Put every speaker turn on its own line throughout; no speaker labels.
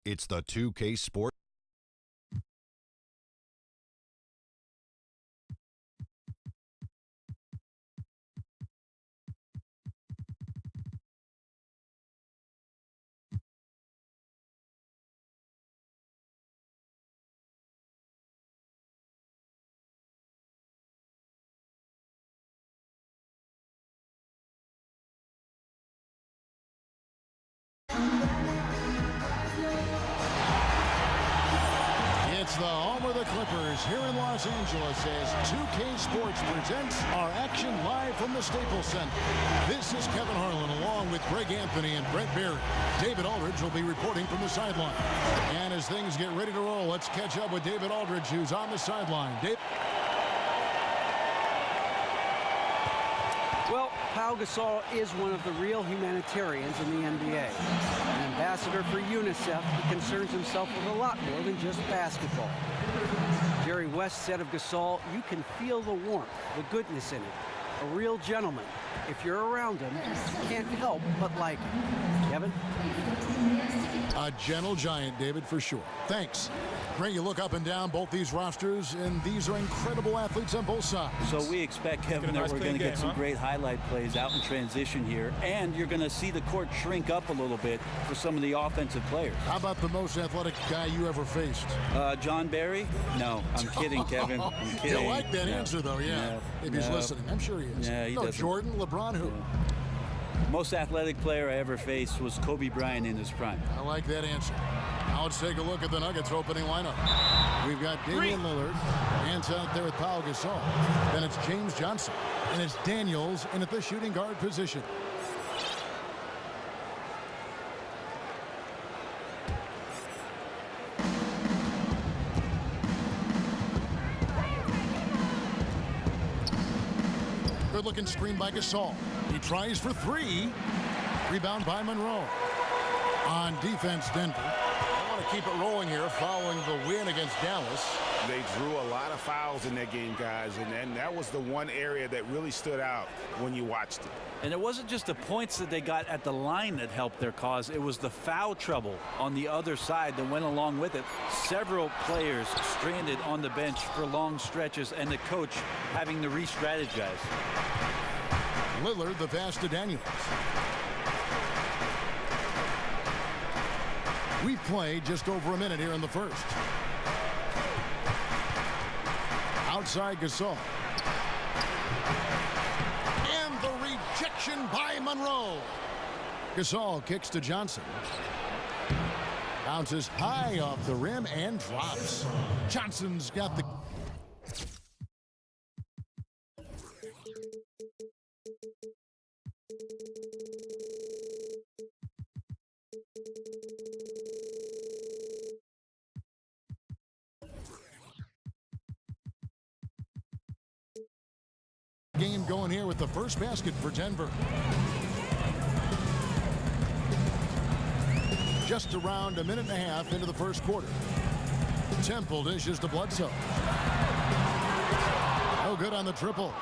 It's the 2K Sport.
It's the home of the Clippers here in Los Angeles as 2K Sports presents our action live from the Staples Center. This is Kevin Harlan along with Greg Anthony and Brent Barry. David Aldridge will be reporting from the sideline. And as things get ready to roll, let's catch up with David Aldridge, who's on the sideline. Dave.
Well, Pau Gasol is one of the real humanitarians in the NBA. An ambassador for UNICEF, he concerns himself with a lot more than just basketball. Jerry West said of Gasol, you can feel the warmth, the goodness in it. A real gentleman. If you're around him, you can't help but like him. Kevin?
A gentle giant, David, for sure. Thanks. Greg, you look up and down both these rosters, and these are incredible athletes on both sides.
So we expect, Kevin, that we're going to get some great highlight plays out in transition here, and you're going to see the court shrink up a little bit for some of the offensive players.
How about the most athletic guy you ever faced?
John Barry? No, I'm kidding, Kevin. I'm kidding.
You like that answer, though, yeah. If he's listening, I'm sure he is.
Yeah, he doesn't.
Jordan, LeBron, who?
Most athletic player I ever faced was Kobe Bryant in his prime.
I like that answer. Now let's take a look at the Nuggets opening lineup. We've got Damian Lillard, hands out there with Pau Gasol. Then it's James Johnson, and it's Daniels in at the shooting guard position. Good-looking screen by Gasol. He tries for three. Rebound by Monroe. On defense, Denver.
I want to keep it rolling here following the win against Dallas. They drew a lot of fouls in that game, guys, and that was the one area that really stood out when you watched it.
And it wasn't just the points that they got at the line that helped their cause. It was the foul trouble on the other side that went along with it. Several players stranded on the bench for long stretches, and the coach having to re-strategize.
Lillard, the pass to Daniels. We've played just over a minute here in the first. Outside Gasol. And the rejection by Monroe. Gasol kicks to Johnson. Bounces high off the rim and drops. Johnson's got the... game going here with the first basket for Denver. Just around a minute and a half into the first quarter. Temple dishes to Bledsoe. No good on the triple.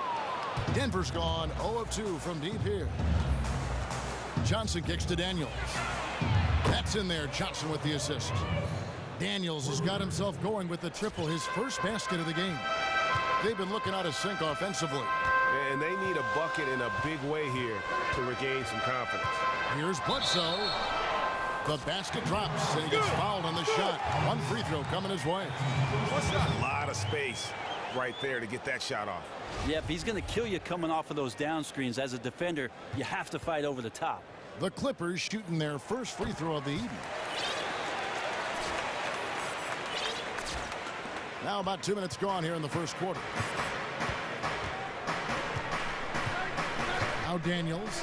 Denver's gone 0 of 2 from deep here. Johnson kicks to Daniels. That's in there. Johnson with the assist. Daniels has got himself going with the triple, his first basket of the game. They've been looking out of sync offensively.
And they need a bucket in a big way here to regain some confidence.
Here's Bledsoe. The basket drops, and he gets fouled on the shot. One free throw coming his way.
A lot of space right there to get that shot off.
Yeah, if he's going to kill you coming off of those down screens as a defender, you have to fight over the top.
The Clippers shooting their first free throw of the evening. Now about 2 minutes gone here in the first quarter. Now Daniels.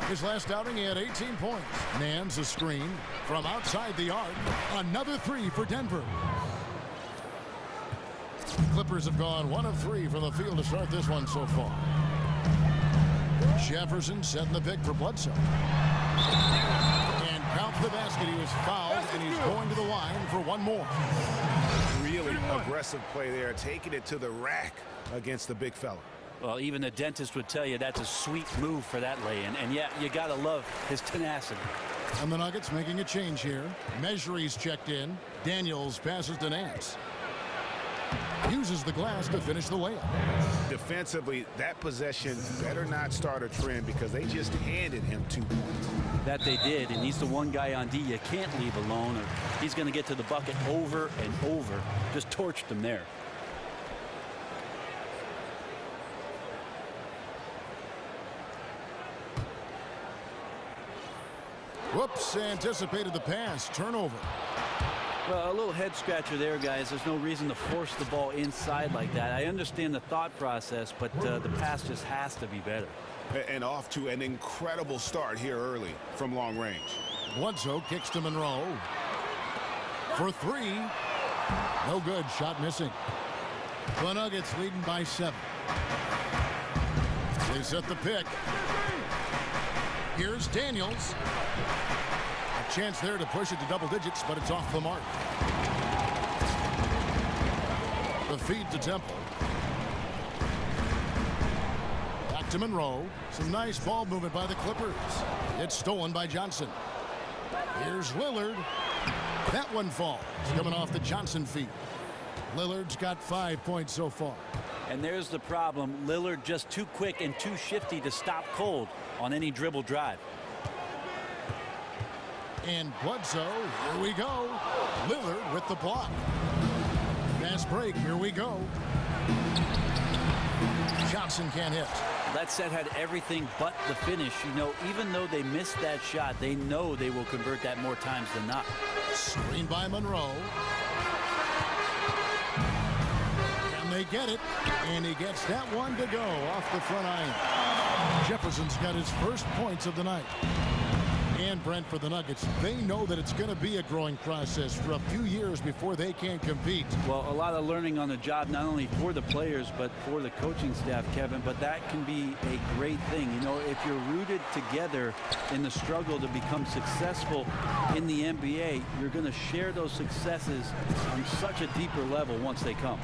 His last outing, he had 18 points. Nance a screen from outside the arc. Another three for Denver. Clippers have gone 1 of 3 from the field to start this one so far. Jefferson setting the pick for Bledsoe. And count the basket. He was fouled, and he's going to the line for one more.
Really aggressive play there, taking it to the rack against the big fella.
Well, even the dentist would tell you that's a sweet move for that lay-in. And yeah, you got to love his tenacity.
And the Nuggets making a change here. Measury's checked in. Daniels passes to Nance. Uses the glass to finish the layup.
Defensively, that possession better not start a trend because they just handed him 2 points.
That they did, and he's the one guy on D you can't leave alone, or he's going to get to the bucket over and over. Just torched him there.
Whoops, anticipated the pass. Turnover.
Well, a little head scratcher there, guys. There's no reason to force the ball inside like that. I understand the thought process, but the pass just has to be better.
And off to an incredible start here early from long range.
Bledsoe kicks to Monroe. For 3. No good. Shot missing. The Nuggets leading by 7. They set the pick. Here's Daniels. A chance there to push it to double digits, but it's off the mark. The feed to Temple. Back to Monroe. Some nice ball movement by the Clippers. It's stolen by Johnson. Here's Lillard. That one falls. Coming off the Johnson feed. Lillard's got 5 points so far.
And there's the problem. Lillard just too quick and too shifty to stop cold on any dribble drive.
And Bledsoe, here we go. Lillard with the block. Fast break, here we go. Johnson can't hit.
That set had everything but the finish. You know, even though they missed that shot, they know they will convert that more times than not.
Screen by Monroe. And they get it. And he gets that one to go off the front iron. Jefferson's got his first points of the night. And Brent, for the Nuggets, they know that it's going to be a growing process for a few years before they can compete.
Well, a lot of learning on the job, not only for the players, but for the coaching staff, Kevin. But that can be a great thing. You know, if you're rooted together in the struggle to become successful in the NBA, you're going to share those successes on such a deeper level once they come.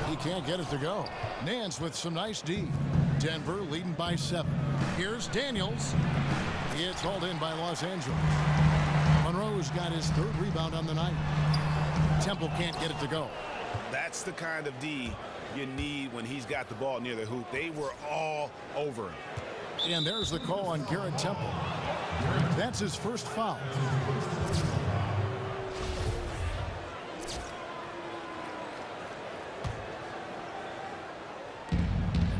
He can't get it to go. Nance with some nice D. Denver leading by 7. Here's Daniels. It's hauled in by Los Angeles. Monroe's got his 3rd rebound on the night. Temple can't get it to go.
That's the kind of D you need when he's got the ball near the hoop. They were all over him.
And there's the call on Garrett Temple. That's his first foul.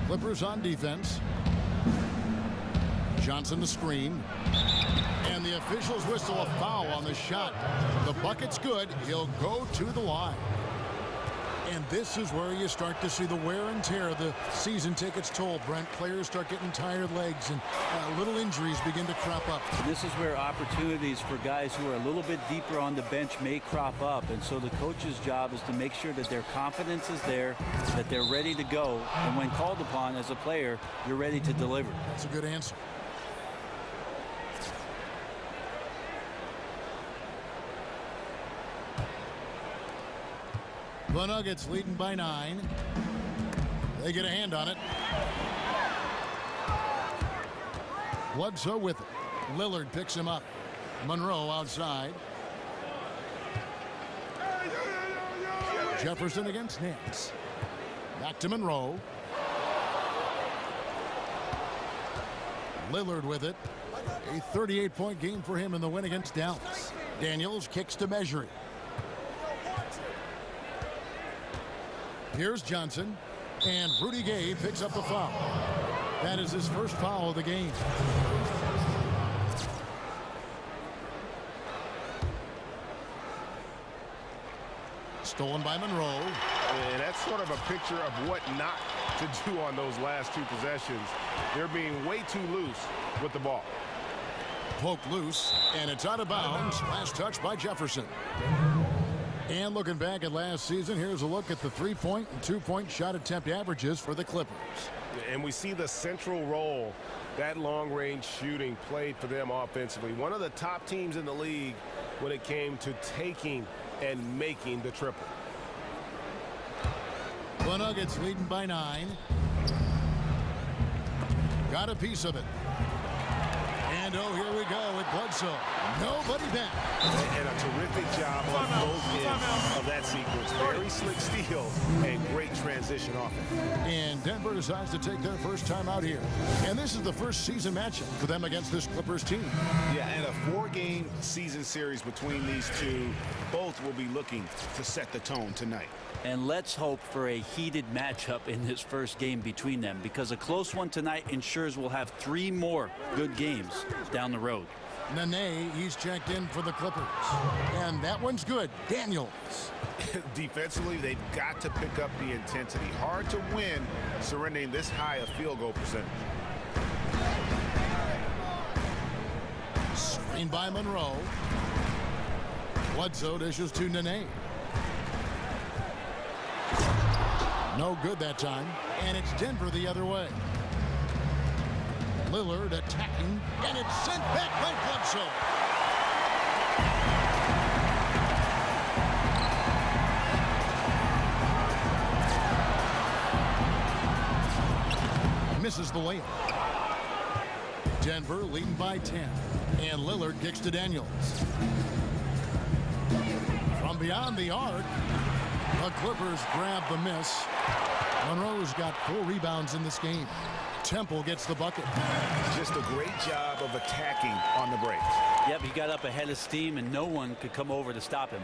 Clippers on defense. Johnson the screen. And the officials whistle a foul on the shot. The bucket's good. He'll go to the line. And this is where you start to see the wear and tear of the season tickets toll, Brent. Players start getting tired legs and little injuries begin to crop up.
This is where opportunities for guys who are a little bit deeper on the bench may crop up. And so the coach's job is to make sure that their confidence is there, that they're ready to go. And when called upon as a player, you're ready to deliver.
That's a good answer. The Nuggets leading by 9. They get a hand on it. Bledsoe with it. Lillard picks him up. Monroe outside. Jefferson against Nance. Back to Monroe. Lillard with it. A 38-point game for him in the win against Dallas. Daniels kicks to Measury. Here's Johnson, and Rudy Gay picks up the foul. That is his first foul of the game. Stolen by Monroe.
And that's sort of a picture of what not to do on those last 2 possessions. They're being way too loose with the ball.
Poked loose, and it's out of bounds. Last touch by Jefferson. And looking back at last season, here's a look at the 3-point and 2-point shot attempt averages for the Clippers.
And we see the central role that long-range shooting played for them offensively. One of the top teams in the league when it came to taking and making the triple.
The Nuggets leading by 9. Got a piece of it. And oh, here we go with Bledsoe. Nobody back.
And a terrific job on both ends of that sequence. Very slick steal and great transition offense.
And Denver decides to take their first time out here. And this is the first season matchup for them against this Clippers team.
Yeah, and a 4-game season series between these two. Both will be looking to set the tone tonight.
And let's hope for a heated matchup in this first game between them, because a close one tonight ensures we'll have 3 more good games down the road.
Nene, he's checked in for the Clippers. And that one's good. Daniels.
Defensively, they've got to pick up the intensity. Hard to win surrendering this high a field goal percentage.
Screen by Monroe. Bledsoe dishes to Nene. No good that time. And it's Denver the other way. Lillard attacking. And it's sent back by Bledsoe. Misses the layup. Denver leading by 10. And Lillard kicks to Daniels. From beyond the arc, the Clippers grab the miss. Monroe's got 4 rebounds in this game. Temple gets the bucket.
Just a great job of attacking on the break.
Yep, he got up ahead of steam, and no one could come over to stop him.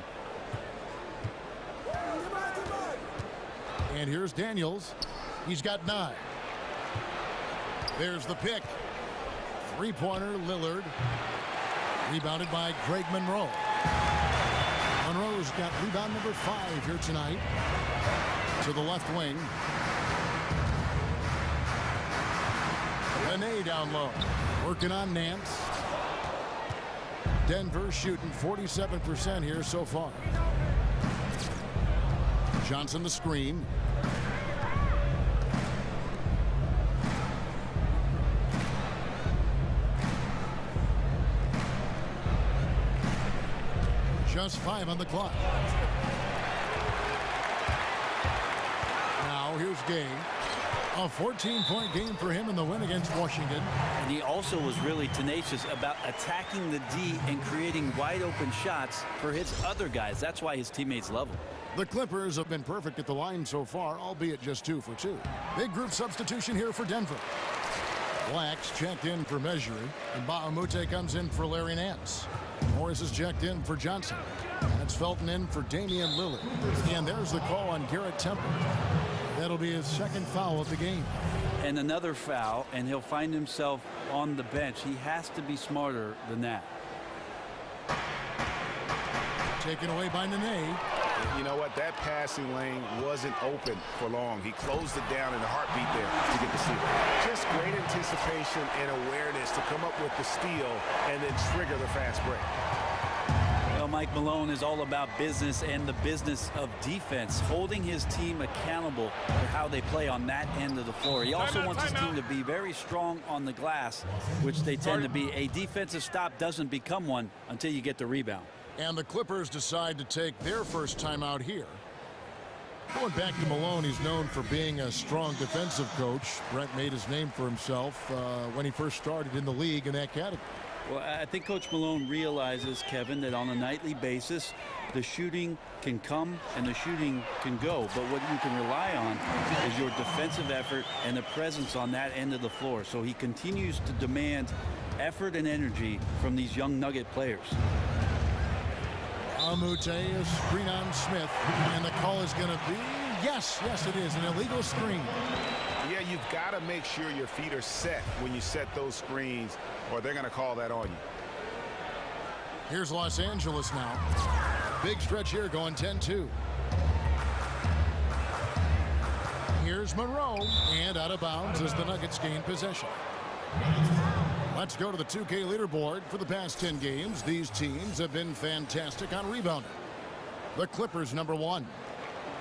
And here's Daniels. He's got 9. There's the pick. 3-pointer, Lillard. Rebounded by Greg Monroe. Monroe's got rebound number 5 here tonight. To the left wing. Nene down low. Working on Nance. Denver shooting 47% here so far. Johnson the screen. Just 5 on the clock. Now here's Gay. A 14-point game for him in the win against Washington.
And he also was really tenacious about attacking the D and creating wide open shots for his other guys. That's why his teammates love him.
The Clippers have been perfect at the line so far, albeit just 2 for 2. Big group substitution here for Denver. Blacks checked in for Mejri, and Bahamute comes in for Larry Nance. Morris is checked in for Johnson. That's Felton in for Damian Lillard. And there's the call on Garrett Temple. That'll be his 2nd foul of the game.
And another foul, and he'll find himself on the bench. He has to be smarter than that.
Taken away by Nene.
You know what? That passing lane wasn't open for long. He closed it down in a heartbeat there to get the steal.
Just great anticipation and awareness to come up with the steal and then trigger the fast break.
Well, Mike Malone is all about business and the business of defense, holding his team accountable for how they play on that end of the floor. He also wants his team to be very strong on the glass, which they tend to be. A defensive stop doesn't become one until you get the rebound.
And the Clippers decide to take their first time out here. Going back to Malone, he's known for being a strong defensive coach. Brent made his name for himself when he first started in the league in that category.
Well, I think Coach Malone realizes, Kevin, that on a nightly basis, the shooting can come and the shooting can go. But what you can rely on is your defensive effort and the presence on that end of the floor. So he continues to demand effort and energy from these young Nugget players.
Amute is screen on Smith, and the call is going to be, yes, it is, an illegal screen.
Yeah, you've got to make sure your feet are set when you set those screens, or they're going to call that on you.
Here's Los Angeles now. Big stretch here going 10-2. Here's Monroe, and out of bounds as the Nuggets gain possession. Let's go to the 2K leaderboard. For the past 10 games, these teams have been fantastic on rebounding. The Clippers #1.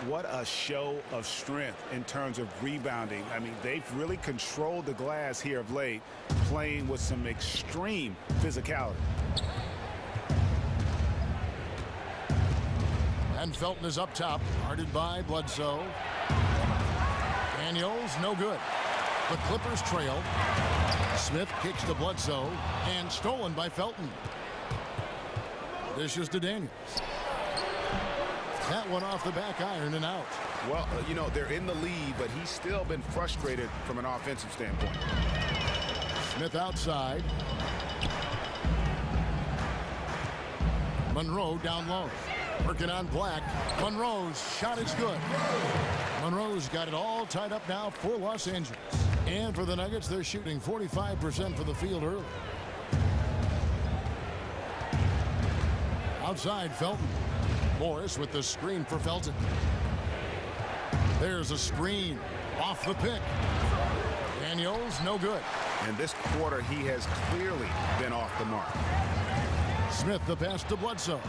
What a show of strength in terms of rebounding. I mean, they've really controlled the glass here of late, playing with some extreme physicality.
And Felton is up top, guarded by Bledsoe. Daniels, no good. The Clippers trail. Smith kicks to Bledsoe and stolen by Felton. Dishes to Daniels. That one off the back iron and out.
Well, you know, they're in the lead, but he's still been frustrated from an offensive standpoint.
Smith outside. Monroe down low. Working on Black. Monroe's shot is good. Monroe's got it all tied up now for Los Angeles. And for the Nuggets, they're shooting 45% for the field early. Outside, Felton. Morris with the screen for Felton. There's a screen off the pick. Daniels, no good.
And this quarter, he has clearly been off the mark.
Smith, the pass to Bledsoe.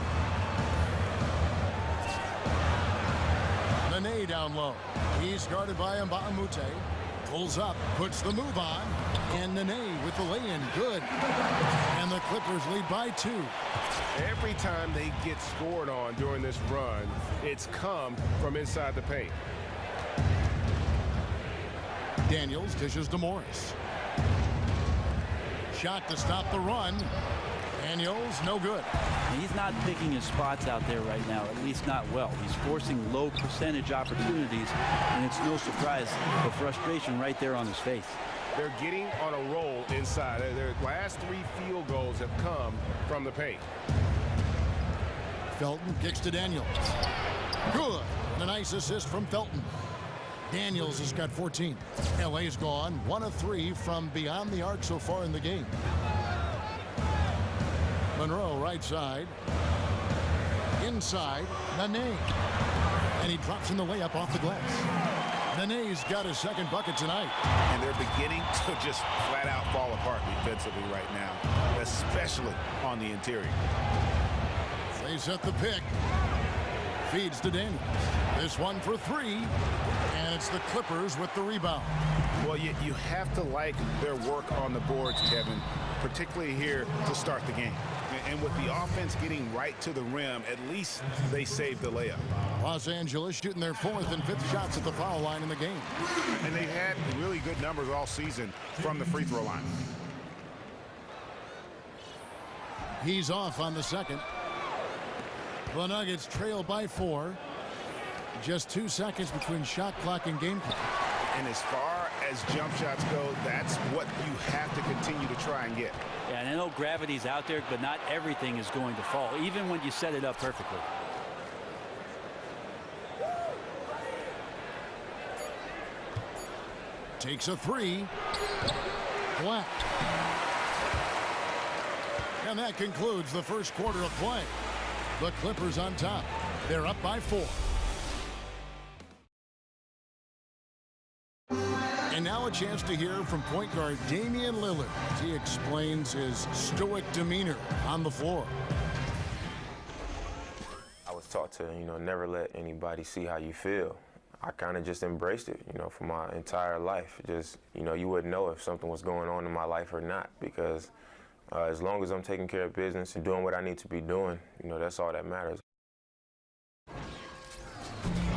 Nene down low. He's guarded by Mbamute. Pulls up, puts the move on. And Nene with the lay-in, good. And the Clippers lead by 2.
Every time they get scored on during this run, it's come from inside the paint.
Daniels dishes to Morris. Shot to stop the run. Daniels, no good.
He's not picking his spots out there right now, at least not well. He's forcing low percentage opportunities, and it's no surprise the frustration right there on his face.
They're getting on a roll inside. Their last 3 field goals have come from the paint.
Felton kicks to Daniels. Good. And a nice assist from Felton. Daniels has got 14. LA's gone 1 of 3 from beyond the arc so far in the game. Monroe right side. Inside, Nene. And he drops in the layup off the glass. Nene's got his second bucket tonight.
And they're beginning to just flat out fall apart defensively right now, especially on the interior.
They set the pick. Feeds to Daniels. This one for 3. And it's the Clippers with the rebound.
Well, you have to like their work on the boards, Kevin, particularly here to start the game. And with the offense getting right to the rim, at least they saved the layup.
Los Angeles shooting their 4th and 5th shots at the foul line in the game.
And they've had really good numbers all season from the free throw line.
He's off on the second. The Nuggets trail by 4. Just 2 seconds between shot clock and game clock.
And as far as jump shots go, that's what you have to continue to try and get.
Yeah, and I know gravity's out there, but not everything is going to fall, even when you set it up perfectly.
Takes a 3. Black. And that concludes the first quarter of play. The Clippers on top. They're up by 4. And now a chance to hear from point guard Damian Lillard as he explains his stoic demeanor on the floor.
I was taught to, never let anybody see how you feel. I kind of just embraced it, for my entire life. Just, you wouldn't know if something was going on in my life or not, because as long as I'm taking care of business and doing what I need to be doing, that's all that matters.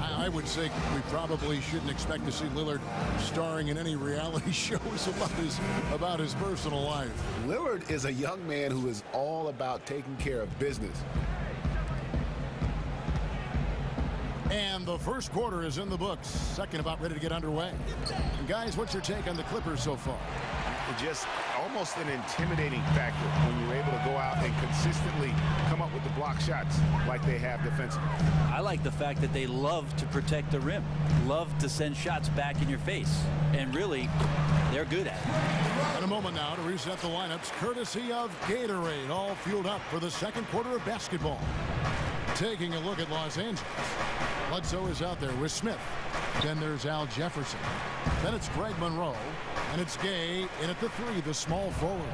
I would say we probably shouldn't expect to see Lillard starring in any reality shows about his personal life.
Lillard is a young man who is all about taking care of business.
And the first quarter is in the books. Second about ready to get underway. And guys, what's your take on the Clippers so far?
Just almost an intimidating factor when you're able to go out and consistently come up with the block shots like they have defensively.
I like the fact that they love to protect the rim, love to send shots back in your face, and really, they're good at it.
In a moment now to reset the lineups, courtesy of Gatorade, all fueled up for the second quarter of basketball. Taking a look at Los Angeles. Bledsoe is out there with Smith. Then there's Al Jefferson. Then it's Greg Monroe. And it's Gay in at the 3, the small forward.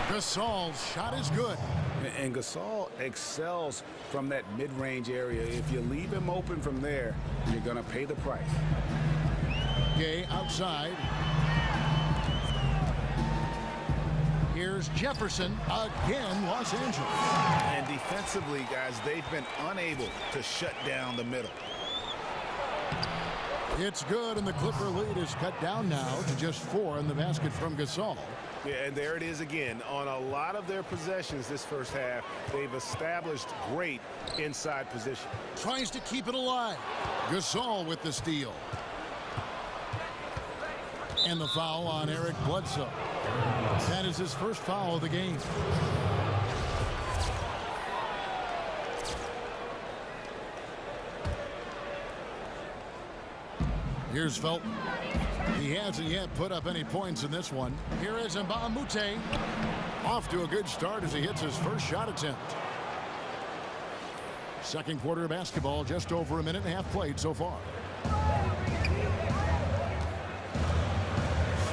Gasol's shot is good.
And Gasol excels from that mid-range area. If you leave him open from there, you're going to pay the price.
Gay outside. Here's Jefferson again, Los Angeles.
And defensively, guys, they've been unable to shut down the middle.
It's good, and the Clipper lead is cut down now to just 4 in the basket from Gasol.
Yeah, and there it is again. On a lot of their possessions this first half, they've established great inside position.
Tries to keep it alive. Gasol with the steal. And the foul on Eric Bledsoe. That is his first foul of the game. Here's Felton. He hasn't yet put up any points in this one. Here is Mbah a Moute. Off to a good start as he hits his first shot attempt. Second quarter of basketball, just over a minute and a half played so far.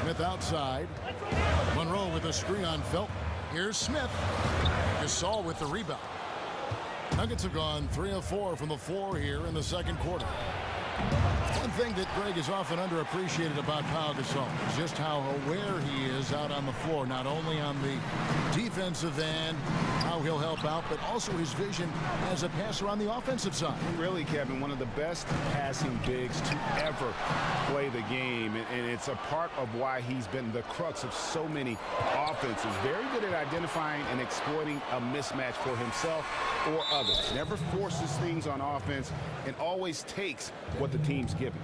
Smith outside. Monroe with a screen on Felton. Here's Smith. Gasol with the rebound. Nuggets have gone 3 of 4 from the floor here in the second quarter. One thing that Greg is often underappreciated about Pau Gasol is just how aware he is out on the floor, not only on the defensive end, how he'll help out, but also his vision as a passer on the offensive side.
Really, Kevin, one of the best passing bigs to ever play the game, and it's a part of why he's been the crux of so many offenses. Very good at identifying and exploiting a mismatch for himself or others. Never forces things on offense and always takes what the team's given.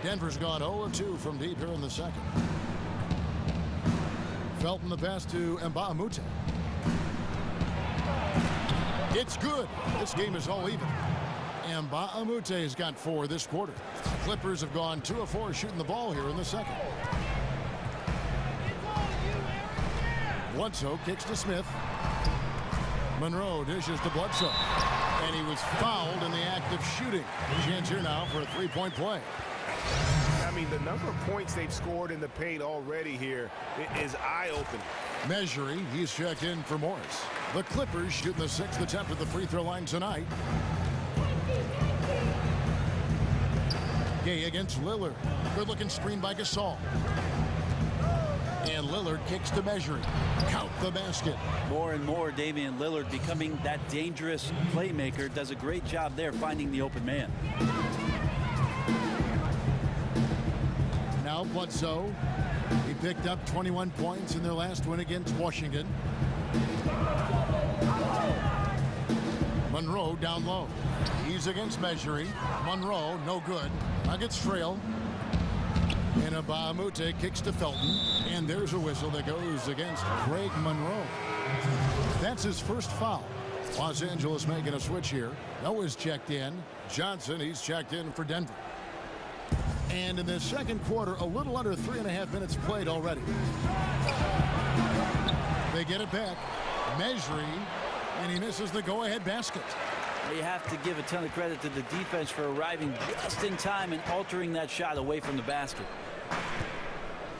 Denver's gone 0-2 from deep here in the second. Felton the pass to Mbah a Moute. It's good. This game is all even. Mbah a Moute has got 4 this quarter. Clippers have gone 2 of 4 shooting the ball here in the second. Bledsoe kicks to Smith. Monroe dishes to Bledsoe. And he was fouled in the act of shooting. Chance here now for a 3-point play.
I mean, the number of points they've scored in the paint already here is eye-opening.
Measuring, he's checked in for Morris. The Clippers shooting the 6th attempt at the free throw line tonight. Gay against Lillard. Good-looking screen by Gasol. And Lillard kicks to Measuring. Count the basket.
More and more, Damian Lillard becoming that dangerous playmaker. Does a great job there finding the open man.
Now Bledsoe. He picked up 21 points in their last win against Washington. Monroe down low. He's against Measuring. Monroe, no good. Nuggets trail. And Mbah a Moute kicks to Felton. And there's a whistle that goes against Greg Monroe. That's his first foul. Los Angeles making a switch here. Noah's checked in. Johnson, he's checked in for Denver. And in the second quarter, a little under 3.5 minutes played already. They get it back. Measuring, and he misses the go-ahead basket.
You have to give a ton of credit to the defense for arriving just in time and altering that shot away from the basket.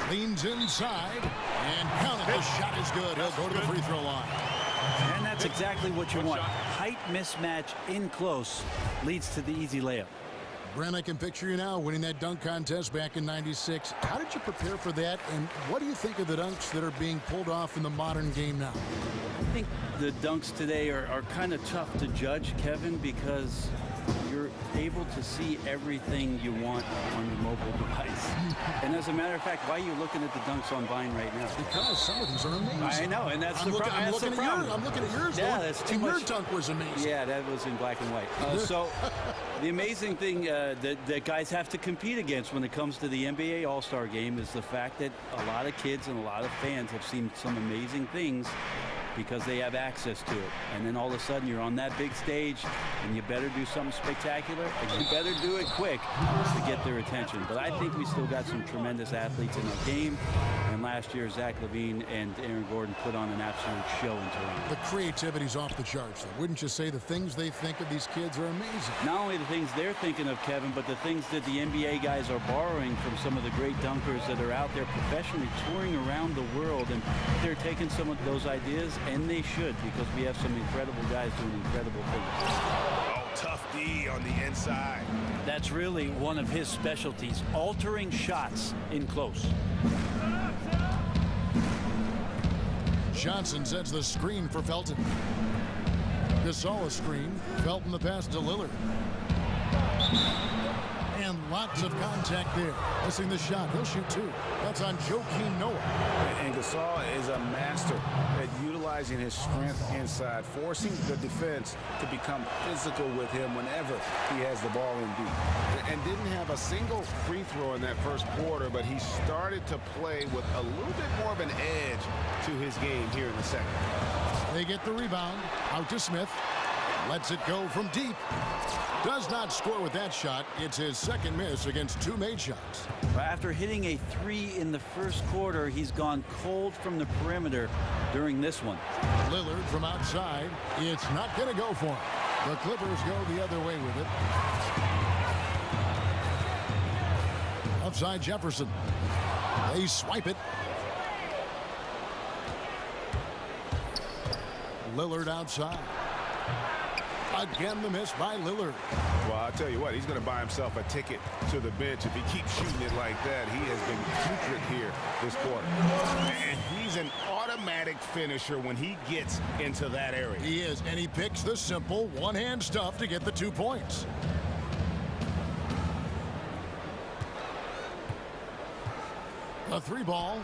Leans inside and counted. The shot is good. He'll go to the free throw line.
And that's exactly what you want. Height mismatch in close leads to the easy layup.
Brent, I can picture you now winning that dunk contest back in '96. How did you prepare for that, and what do you think of the dunks that are being pulled off in the modern game now?
I think the dunks today are kind of tough to judge, Kevin, because you're able to see everything you want on your mobile device. And as a matter of fact, why are you looking at the dunks on Vine right now?
Because some of these are amazing.
I know, and that's the problem.
I'm looking at yours.
Yeah, that's too much.
Your dunk was amazing.
Yeah, that was in black and white. So the amazing thing that guys have to compete against when it comes to the NBA All-Star Game is the fact that a lot of kids and a lot of fans have seen some amazing things because they have access to it. And then all of a sudden you're on that big stage and you better do something spectacular and you better do it quick to get their attention. But I think we still got some tremendous athletes in our game. And last year, Zach LaVine and Aaron Gordon put on an absolute show in Toronto.
The creativity's off the charts, though. Wouldn't you say the things they think of these kids are amazing?
Not only the things they're thinking of, Kevin, but the things that the NBA guys are borrowing from some of the great dunkers that are out there professionally touring around the world. And they're taking some of those ideas, and they should, because we have some incredible guys doing incredible things.
Oh, tough D on the inside.
That's really one of his specialties, altering shots in close.
Johnson sets the screen for Felton. Gasol a screen. Felton the pass to Lillard. And lots of contact there. Missing the shot. He'll shoot two. That's on Joakim Noah.
And Gasol is a master at utilizing his strength inside, forcing the defense to become physical with him whenever he has the ball in deep. And didn't have a single free throw in that first quarter, but he started to play with a little bit more of an edge to his game here in the second.
They get the rebound. Out to Smith. Lets it go from deep. Does not score with that shot. It's his second miss against two made shots.
After hitting a three in the first quarter, he's gone cold from the perimeter during this one.
Lillard from outside. It's not going to go for him. The Clippers go the other way with it. Outside Jefferson. They swipe it. Lillard outside. Again, the miss by Lillard.
Well, I'll tell you what, he's going to buy himself a ticket to the bench if he keeps shooting it like that. He has been putrid here this quarter. And he's an automatic finisher when he gets into that area.
He is, and he picks the simple one-hand stuff to get the 2 points. A three ball,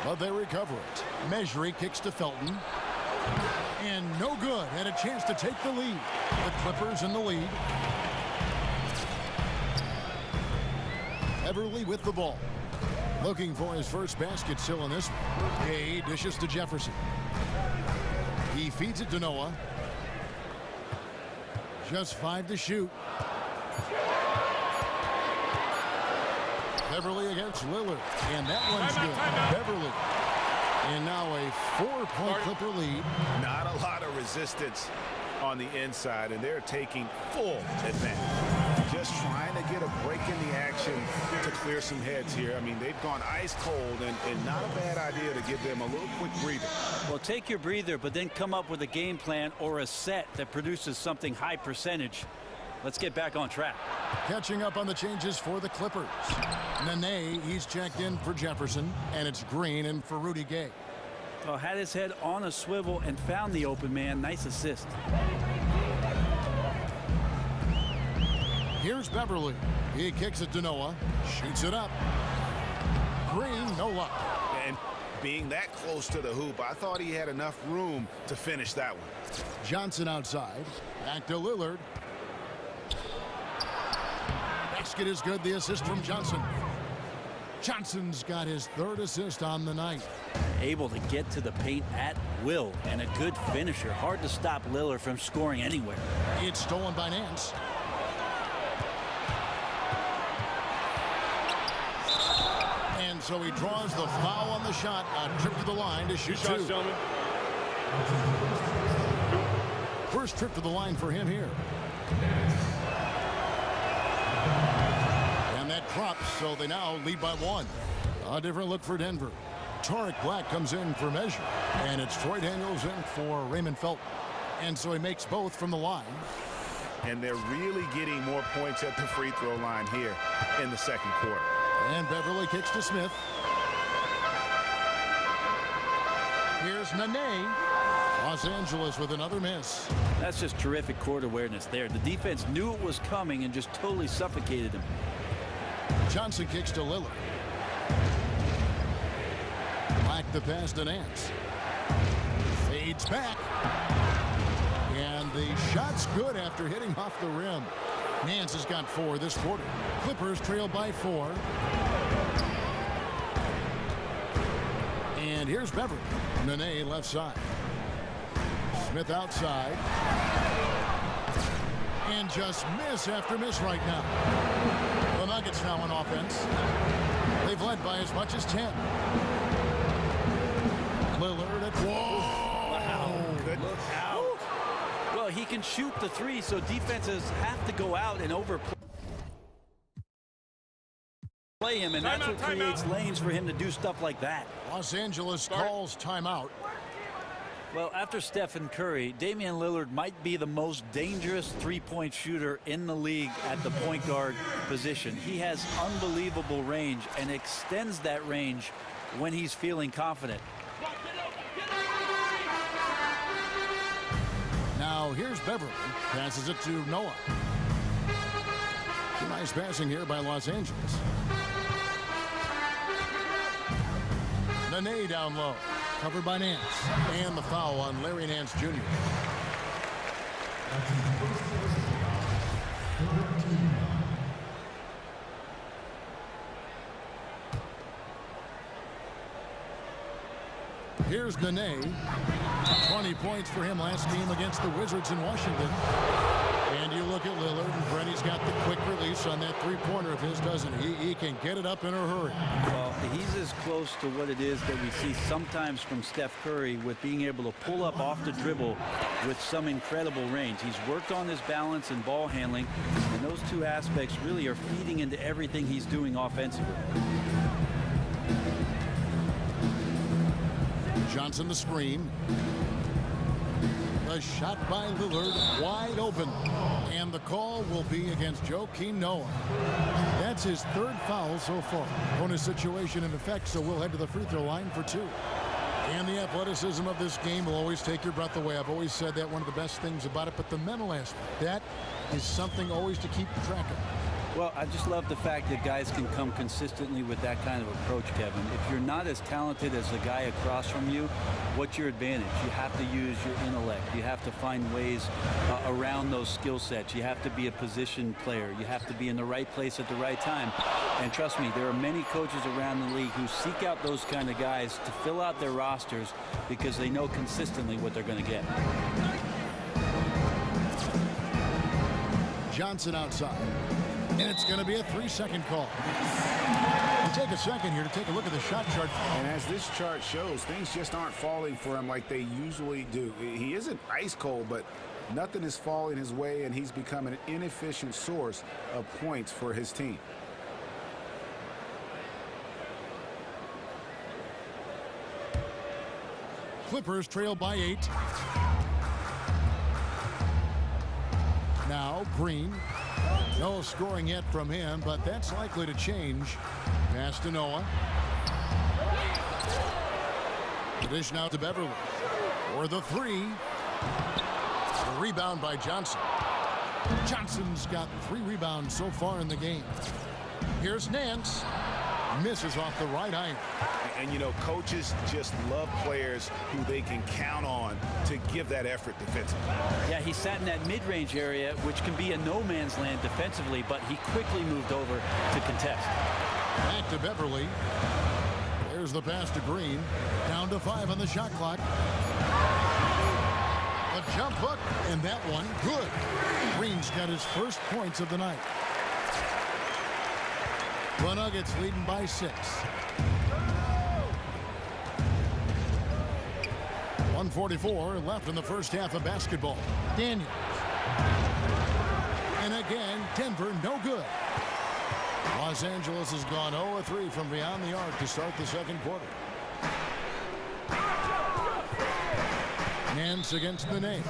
but they recover it. Mejri kicks to Felton. And no good. Had a chance to take the lead. The Clippers in the lead. Beverly with the ball. Looking for his first basket still in this one. Gay dishes to Jefferson. He feeds it to Noah. Just 5 to shoot. Beverly against Lillard. And that one's good. Beverly. And now a 4-point Clipper lead.
Not a lot of resistance on the inside, and they're taking full advantage.
Just trying to get a break in the action to clear some heads here. I mean, they've gone ice cold, and not a bad idea to give them a little quick breather.
Well, take your breather, but then come up with a game plan or a set that produces something high percentage. Let's get back on track.
Catching up on the changes for the Clippers. Nene, he's checked in for Jefferson, and it's Green in for Rudy Gay.
Well, had his head on a swivel and found the open man. Nice assist.
Here's Beverly. He kicks it to Noah. Shoots it up. Green, no luck.
And being that close to the hoop, I thought he had enough room to finish that one.
Johnson outside. Back to Lillard. Basket is good. The assist from Johnson. Johnson's got his 3rd assist on the night.
Able to get to the paint at will and a good finisher. Hard to stop Lillard from scoring anywhere.
It's stolen by Nance. And so he draws the foul on the shot. A trip to the line to shoot two. First trip to the line for him here. And that drops, so they now lead by 1. A different look for Denver. Tariq Black comes in for measure. And it's Troy Daniels in for Raymond Felton. And so he makes both from the line.
And they're really getting more points at the free throw line here in the second quarter.
And Beverly kicks to Smith. Here's Nene. Los Angeles with another miss.
That's just terrific court awareness there. The defense knew it was coming and just totally suffocated him.
Johnson kicks to Lillard. Black the pass to Nance. Fades back. And the shot's good after hitting off the rim. Nance has got 4 this quarter. Clippers trail by 4. And here's Beverly. Nene left side. Smith outside. And just miss after miss right now. The Nuggets now on offense. They've led by as much as 10. Lillard at
Wow. Good look out. Well, he can shoot the 3, so defenses have to go out and overplay him, and that's what creates lanes for him to do stuff like that.
Los Angeles calls timeout.
Well, after Stephen Curry, Damian Lillard might be the most dangerous three-point shooter in the league at the point guard position. He has unbelievable range and extends that range when he's feeling confident.
Now here's Beverly. Passes it to Noah. Nice passing here by Los Angeles. Nene down low. Covered by Nance. And the foul on Larry Nance Jr. Here's Nene. 20 points for him last game against the Wizards in Washington. And you look at Lillard, and Brenny's got the quick release on that three-pointer of his, doesn't he? He can get it up in a hurry.
Well, he's as close to what it is that we see sometimes from Steph Curry with being able to pull up off the dribble with some incredible range. He's worked on his balance and ball handling, and those two aspects really are feeding into everything he's doing offensively.
Johnson the screen. The shot by Lillard wide open. And the call will be against Joakim Noah. That's his third foul so far. Bonus situation in effect, so we'll head to the free throw line for two. And the athleticism of this game will always take your breath away. I've always said that, one of the best things about it, but the mental aspect, that is something always to keep track of.
Well, I just love the fact that guys can come consistently with that kind of approach, Kevin. If you're not as talented as the guy across from you, what's your advantage? You have to use your intellect. You have to find ways around those skill sets. You have to be a position player. You have to be in the right place at the right time. And trust me, there are many coaches around the league who seek out those kind of guys to fill out their rosters because they know consistently what they're going to get.
Johnson outside. And it's going to be a 3-second call. We'll take a second here to take a look at the shot chart.
And as this chart shows, things just aren't falling for him like they usually do. He isn't ice cold, but nothing is falling his way, and he's become an inefficient source of points for his team.
Clippers trail by 8. Now Green. No scoring yet from him, but that's likely to change. Pass to Noah. The dish now to Beverly. For the three. The rebound by Johnson. Johnson's got 3 rebounds so far in the game. Here's Nance. Misses off the right iron.
And, you know, coaches just love players who they can count on to give that effort defensively.
Yeah, he sat in that mid-range area, which can be a no-man's land defensively, but he quickly moved over to contest.
Back to Beverly. There's the pass to Green. Down to 5 on the shot clock. A jump hook, and that one good. Green's got his first points of the night. The Nuggets leading by 6. 1:44 left in the first half of basketball. Daniels. And again, Denver no good. Los Angeles has gone 0-3 from beyond the arc to start the second quarter. Nance against Nene.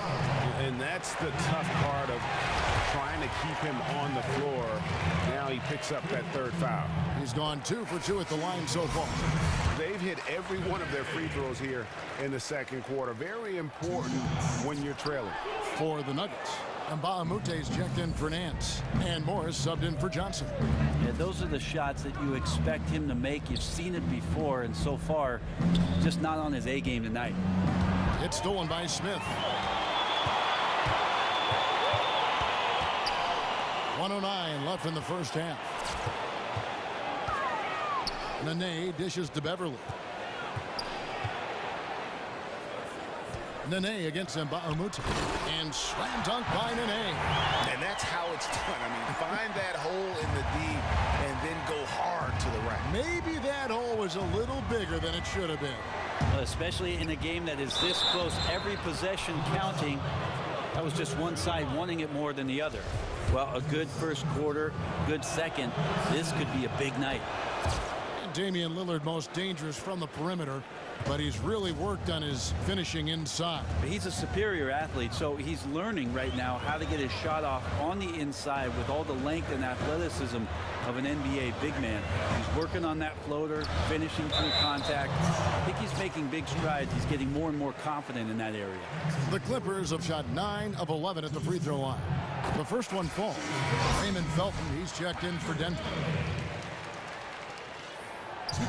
And that's the tough part of trying to keep him on the floor. Now he picks up that third foul.
He's gone 2 for 2 at the line so far.
They've hit every one of their free throws here in the second quarter. Very important when you're trailing.
For the Nuggets, Mbah-a-Moute's checked in for Nance, and Morris subbed in for Johnson.
Yeah, those are the shots that you expect him to make. You've seen it before, and so far, just not on his A game tonight.
It's stolen by Smith. 1:09 left in the first half. Nene dishes to Beverly. Nene against Mbah-a-Moute. And slam dunk by Nene.
And that's how it's done. I mean, find that hole in the D and then go hard to the right.
Maybe that hole was a little bigger than it should have been.
Especially in a game that is this close, every possession counting. That was just one side wanting it more than the other. Well, a good first quarter, good second. This could be a big night.
Damian Lillard most dangerous from the perimeter, but he's really worked on his finishing inside.
He's a superior athlete, so he's learning right now how to get his shot off on the inside with all the length and athleticism of an NBA big man. He's working on that floater, finishing through contact. I think he's making making big strides. He's getting more and more confident in that area.
The Clippers have shot 9 of 11 at the free throw line. The first one falls. Raymond Felton, he's checked in for Denver.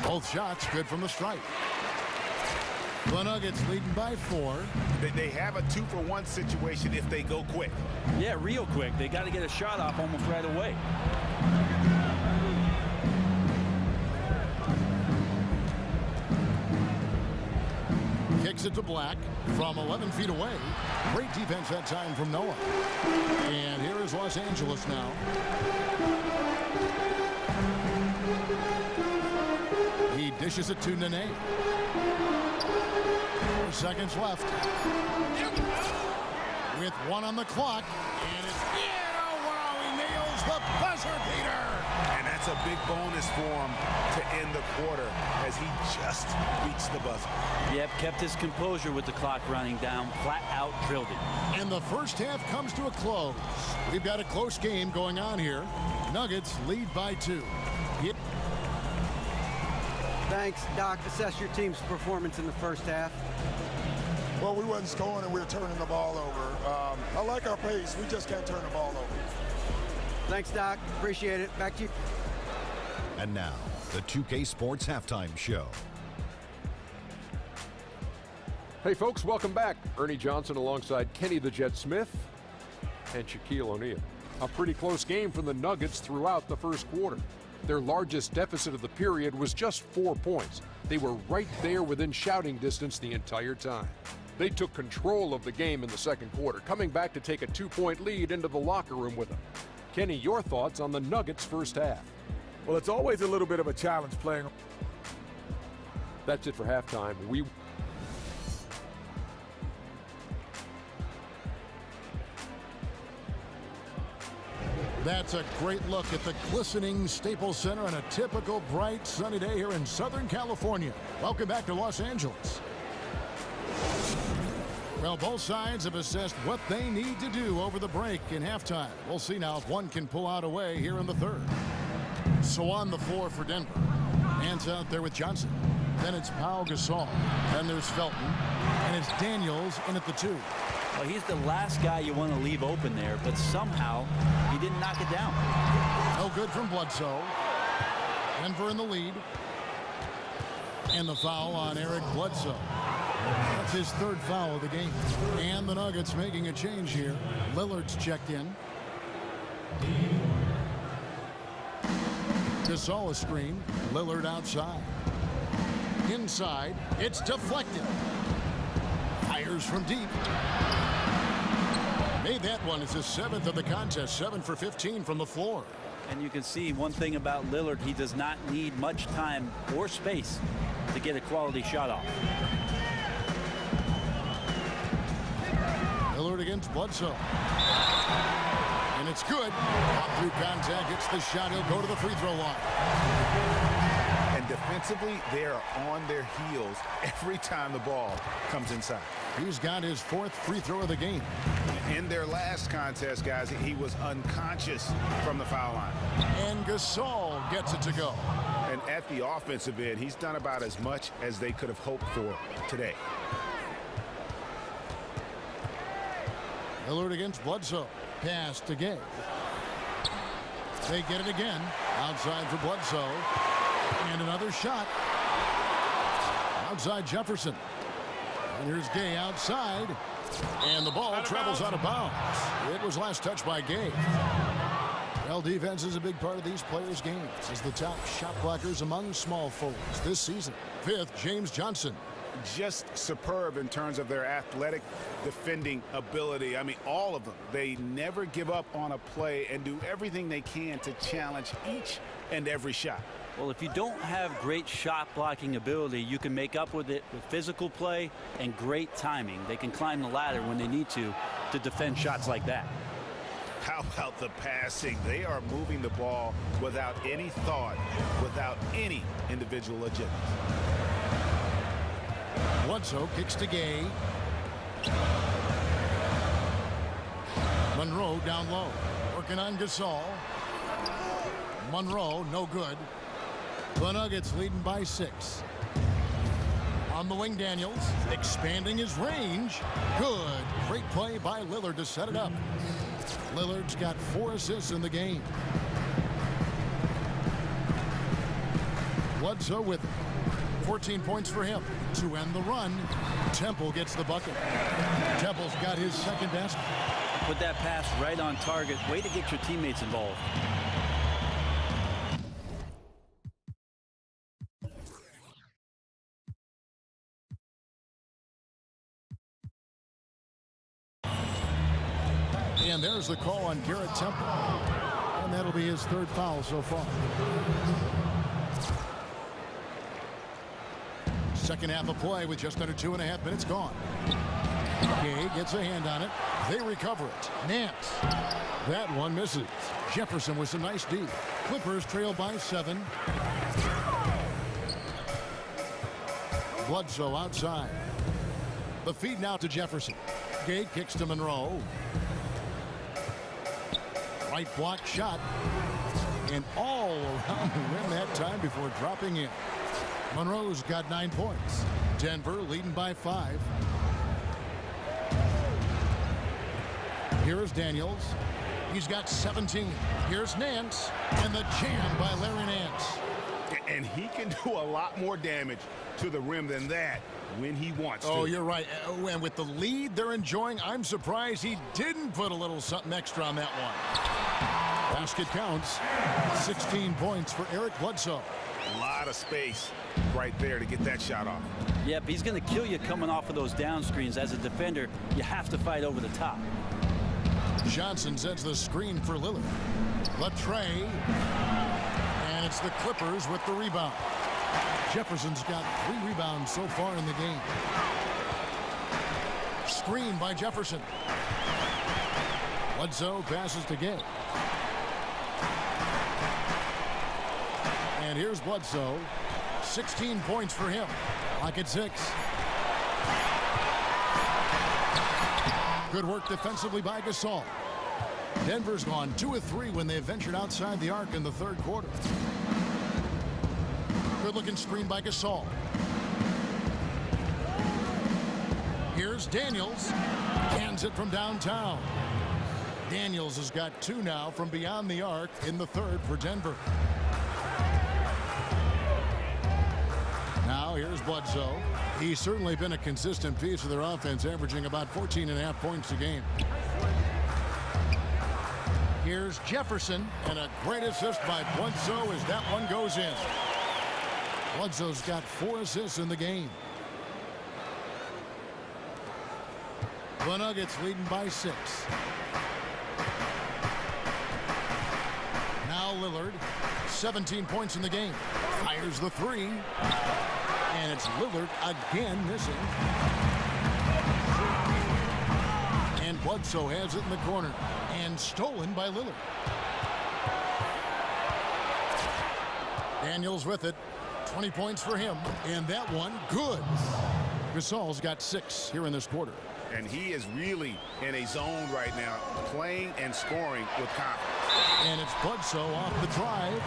Both shots good from the stripe. The Nuggets leading by 4.
They have a 2-for-1 situation if they go quick.
Yeah, real quick. They got to get a shot off almost right away.
Kicks it to Black from 11 feet away. Great defense that time from Noah. And here is Los Angeles now. He dishes it to Nene. 4 seconds left. With 1 on the clock. And it's in. Oh, wow, he nails the buzzer beater.
And that's a big bonus for him to end the quarter as he just reached the buzzer.
Yep, kept his composure with the clock running down. Flat out drilled it.
And the first half comes to a close. We've got a close game going on here. Nuggets lead by 2. Yep.
Thanks, Doc. Assess your team's performance in the first half.
Well, we wasn't scoring and we were turning the ball over. I like our pace. We just can't turn the ball over.
Thanks, Doc. Appreciate it. Back to you.
And now, the 2K Sports Halftime Show.
Hey, folks, welcome back. Ernie Johnson alongside Kenny the Jet Smith and Shaquille O'Neal. A pretty close game for the Nuggets throughout the first quarter. Their largest deficit of the period was just 4 points. They were right there within shouting distance the entire time. They took control of the game in the second quarter, coming back to take a 2-point lead into the locker room with them. Kenny, your thoughts on the Nuggets' first half?
Well, it's always a little bit of a challenge playing.
That's it for halftime.
That's a great look at the glistening Staples Center on a typical bright sunny day here in Southern California. Welcome back to Los Angeles. Well, both sides have assessed what they need to do over the break in halftime. We'll see now if one can pull out a way here in the third. So on the floor for Denver. Hands out there with Johnson. Then it's Pau Gasol. Then there's Felton. And it's Daniels in at the 2.
Well, he's the last guy you want to leave open there, but somehow he didn't knock it down.
No good from Bledsoe. Denver in the lead. And the foul on Eric Bledsoe. That's his 3rd foul of the game. And the Nuggets making a change here. Lillard's checked in. Gasol a screen. Lillard outside. Inside. It's deflected. Fires from deep. Made that one. It's his 7th of the contest. 7 for 15 from the floor.
And you can see one thing about Lillard, he does not need much time or space to get a quality shot off.
Lillard against Bledsoe. And it's good. Pop through contact, hits the shot. He'll go to the free throw line.
And defensively, they are on their heels every time the ball comes inside.
He's got his 4th free throw of the game.
In their last contest, guys, he was unconscious from the foul line.
And Gasol gets it to go.
And at the offensive end, he's done about as much as they could have hoped for today.
Lillard against Bledsoe. Pass to Gay. They get it again. Outside for Bledsoe. And another shot. Outside Jefferson. And here's Gay outside. And the ball travels out of bounds. It was last touched by Gay. Well, defense is a big part of these players' games as the top shot blockers among small forwards this season. 5th, James Johnson.
Just superb in terms of their athletic defending ability. I mean, all of them. They never give up on a play and do everything they can to challenge each and every shot.
Well, if you don't have great shot blocking ability, you can make up with it with physical play and great timing. They can climb the ladder when they need to defend shots like that.
How about the passing? They are moving the ball without any thought, without any individual agenda.
Bledsoe kicks to Gay. Monroe down low. Working on Gasol. Monroe, no good. The Nuggets leading by 6. On the wing, Daniels, expanding his range. Good. Great play by Lillard to set it up. Lillard's got 4 assists in the game. Bledsoe with it. 14 points for him. To end the run, Temple gets the bucket. Temple's got his second basket.
Put that pass right on target. Way to get your teammates involved.
And there's the call on Garrett Temple. And that'll be his 3rd foul so far. Second half of play with just under 2.5 minutes gone. Gay gets a hand on it. They recover it. Nance. That one misses. Jefferson with some nice D. Clippers trail by 7. Bledsoe outside. The feed now to Jefferson. Gay kicks to Monroe. Right block shot. And all around the rim that time before dropping in. Monroe's got 9 points. Denver leading by 5. Here's Daniels. He's got 17. Here's Nance. And the jam by Larry Nance.
And he can do a lot more damage to the rim than that when he wants to.
Oh, you're right. And with the lead they're enjoying, I'm surprised he didn't put a little something extra on that one. Basket counts. 16 points for Eric Bledsoe.
A lot of space right there to get that shot off.
Yep, he's going to kill you coming off of those down screens. As a defender, you have to fight over the top.
Johnson sets the screen for Lillard. Latre. And it's the Clippers with the rebound. Jefferson's got 3 rebounds so far in the game. Screen by Jefferson. Bledsoe passes to Gay. And here's Bledsoe. 16 points for him. Like at 6. Good work defensively by Gasol. Denver's gone 2 of 3 when they ventured outside the arc in the 3rd quarter. Good looking screen by Gasol. Here's Daniels. Cans it from downtown. Daniels has got 2 now from beyond the arc in the 3rd for Denver. Now here's Bledsoe. He's certainly been a consistent piece of their offense, averaging about 14.5 points a game. Here's Jefferson, and a great assist by Bledsoe as that one goes in. Bledsoe's got 4 assists in the game. The Nuggets leading by 6. Now Lillard, 17 points in the game. Fires the 3. And it's Lillard again missing. And Bledsoe has it in the corner. And stolen by Lillard. Daniels with it. 20 points for him. And that one, good. Gasol's got 6 here in this quarter.
And he is really in a zone right now, playing and scoring with confidence.
And it's Bledsoe off the drive.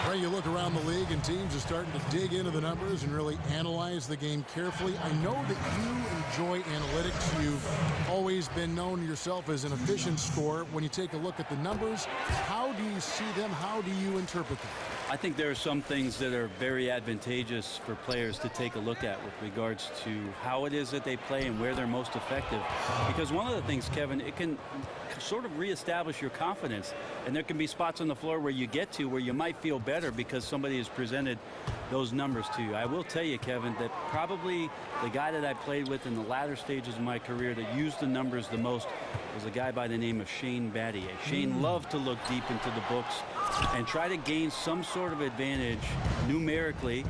Where you look around the league and teams are starting to dig into the numbers and really analyze the game carefully. I know that you enjoy analytics. You've always been known yourself as an efficient scorer. When you take a look at the numbers, how do you see them? How do you interpret them?
I think there are some things that are very advantageous for players to take a look at with regards to how it is that they play and where they're most effective. Because one of the things, Kevin, it can sort of reestablish your confidence. And there can be spots on the floor where you get to where you might feel better because somebody has presented those numbers to you. I will tell you, Kevin, that probably the guy that I played with in the latter stages of my career that used the numbers the most was a guy by the name of Shane Battier. Shane loved to look deep into the books and try to gain some sort of advantage numerically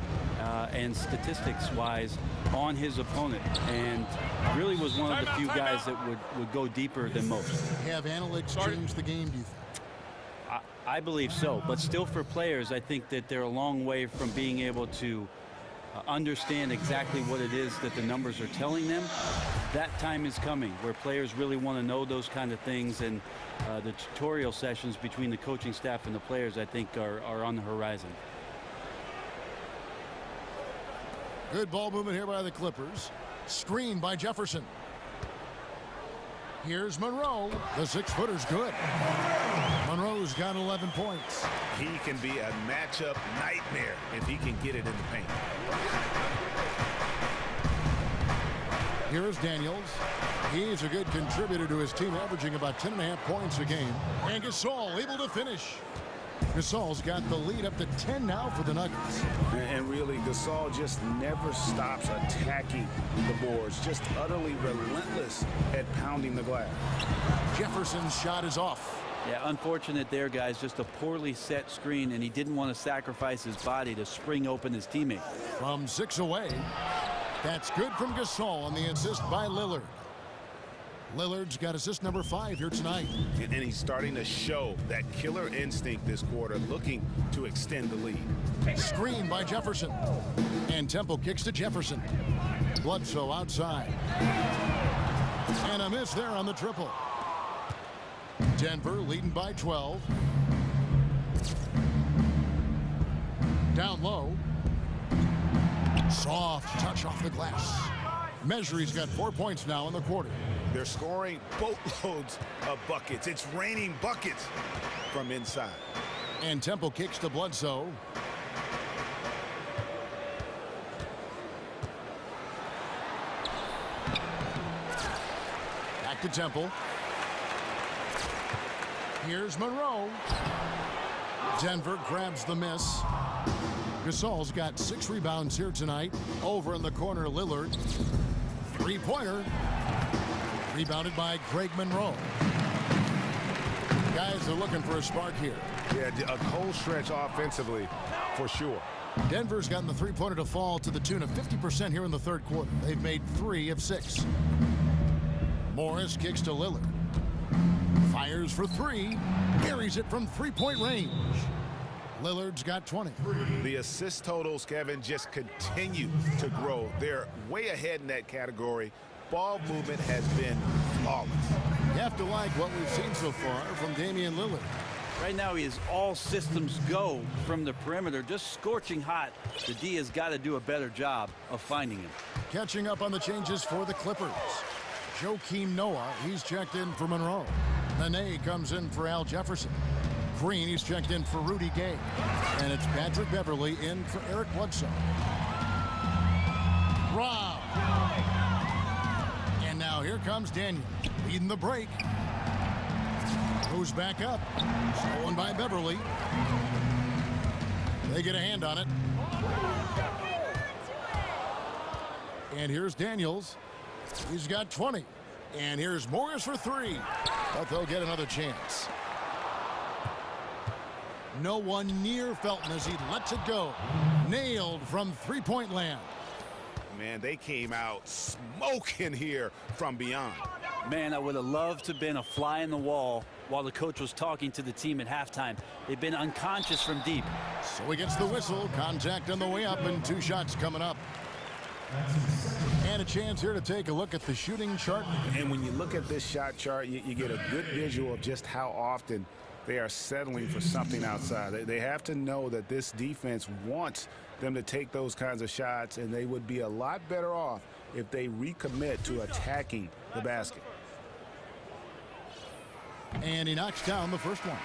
and statistics-wise on his opponent, and really was one of the few guys that would go deeper than most.
Have analytics changed the game, do you think?
I believe so, but still for players, I think that they're a long way from being able to understand exactly what it is that the numbers are telling them. That time is coming where players really want to know those kind of things, and the tutorial sessions between the coaching staff and the players, I think, are on the horizon.
Good ball movement here by the Clippers. Screen by Jefferson. Here's Monroe. The 6-footer's good. Monroe's got 11 points.
He can be a matchup nightmare if he can get it in the paint.
Here's Daniels. He's a good contributor to his team, averaging about 10.5 points a game. And Gasol able to finish. Gasol's got the lead up to 10 now for the Nuggets.
And really, Gasol just never stops attacking the boards. Just utterly relentless at pounding the glass.
Jefferson's shot is off.
Yeah, unfortunate there, guys. Just a poorly set screen, and he didn't want to sacrifice his body to spring open his teammate.
From 6 away. That's good from Gasol on the assist by Lillard. Lillard's got assist number 5 here tonight.
And he's starting to show that killer instinct this quarter, looking to extend the lead.
Screen by Jefferson. And Temple kicks to Jefferson. Bledsoe outside. And a miss there on the triple. Denver leading by 12. Down low. Soft touch off the glass. Measury's got 4 points now in the quarter.
They're scoring boatloads of buckets. It's raining buckets from inside.
And Temple kicks to Bledsoe. Back to Temple. Here's Monroe. Denver grabs the miss. Gasol's got 6 rebounds here tonight. Over in the corner, Lillard. 3-pointer. Rebounded by Greg Monroe. Guys are looking for a spark here.
Yeah, a cold stretch offensively for sure.
Denver's gotten the 3-pointer to fall to the tune of 50% here in the third quarter. They've made 3 of 6. Morris kicks to Lillard. Fires for 3. Buries it from 3-point range. Lillard's got 20.
The assist totals, Kevin, just continue to grow. They're way ahead in that category. Ball movement has been flawless.
You have to like what we've seen so far from Damian Lillard.
Right now, he is all systems go from the perimeter, just scorching hot. The D has got to do a better job of finding him.
Catching up on the changes for the Clippers. Joakim Noah, he's checked in for Monroe. Nene comes in for Al Jefferson. Green, he's checked in for Rudy Gay. And it's Patrick Beverly in for Eric Bledsoe. Rob. And now here comes Daniel, leading the break. Goes back up. Stolen by Beverly. They get a hand on it. And here's Daniels. He's got 20. And here's Morris for 3. But they'll get another chance. No one near Felton as he lets it go. Nailed from 3-point land.
Man, they came out smoking here from beyond.
Man, I would have loved to have been a fly in the wall while the coach was talking to the team at halftime. They've been unconscious from deep.
So he gets the whistle. Contact on the way up and 2 shots coming up. And a chance here to take a look at the shooting chart.
And when you look at this shot chart, you get a good visual of just how often they are settling for something outside. They have to know that this defense wants them to take those kinds of shots, and they would be a lot better off if they recommit to attacking the basket.
And he knocks down the first one.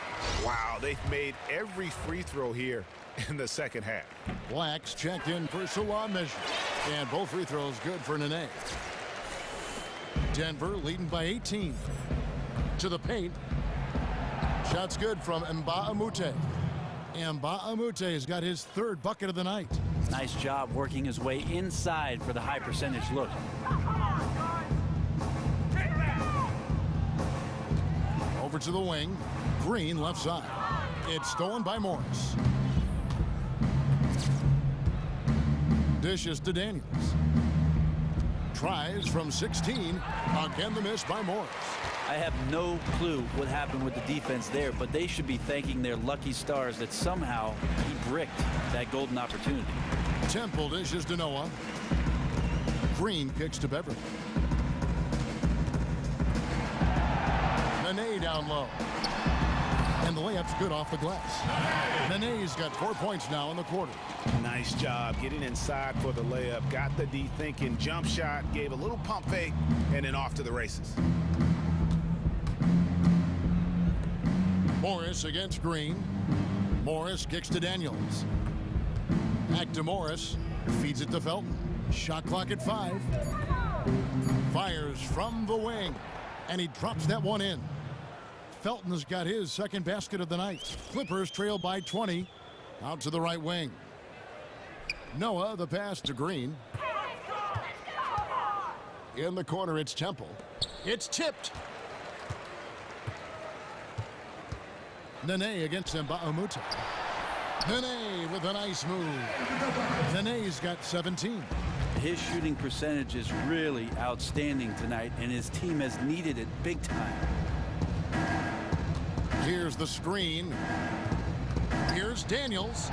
Wow, they've made every free throw here in the second half.
Black's checked in for Salah measure. And both free throws good for Nene. Denver leading by 18. To the paint. Shots good from Mbah a Moute. Mbah a Moute has got his 3rd bucket of the night.
Nice job working his way inside for the high percentage look.
Over to the wing. Green left side. It's stolen by Morris. Dishes to Daniels. Tries from 16. Again the miss by Morris.
I have no clue what happened with the defense there, but they should be thanking their lucky stars that somehow he bricked that golden opportunity.
Temple dishes to Noah. Green kicks to Beverly. Nene down low. And the layup's good off the glass. Nene's got 4 points now in the quarter.
Nice job getting inside for the layup. Got the D thinking, jump shot, gave a little pump fake, and then off to the races.
Morris against Green. Morris kicks to Daniels. Back to Morris. Feeds it to Felton. Shot clock at 5. Fires from the wing. And he drops that one in. Felton's got his second basket of the night. Clippers trail by 20. Out to the right wing. Noah, the pass to Green. In the corner, it's Temple. It's tipped. Nene against Mba'amoute. Nene with a nice move. Nene's got 17.
His shooting percentage is really outstanding tonight, and his team has needed it big time.
Here's the screen. Here's Daniels.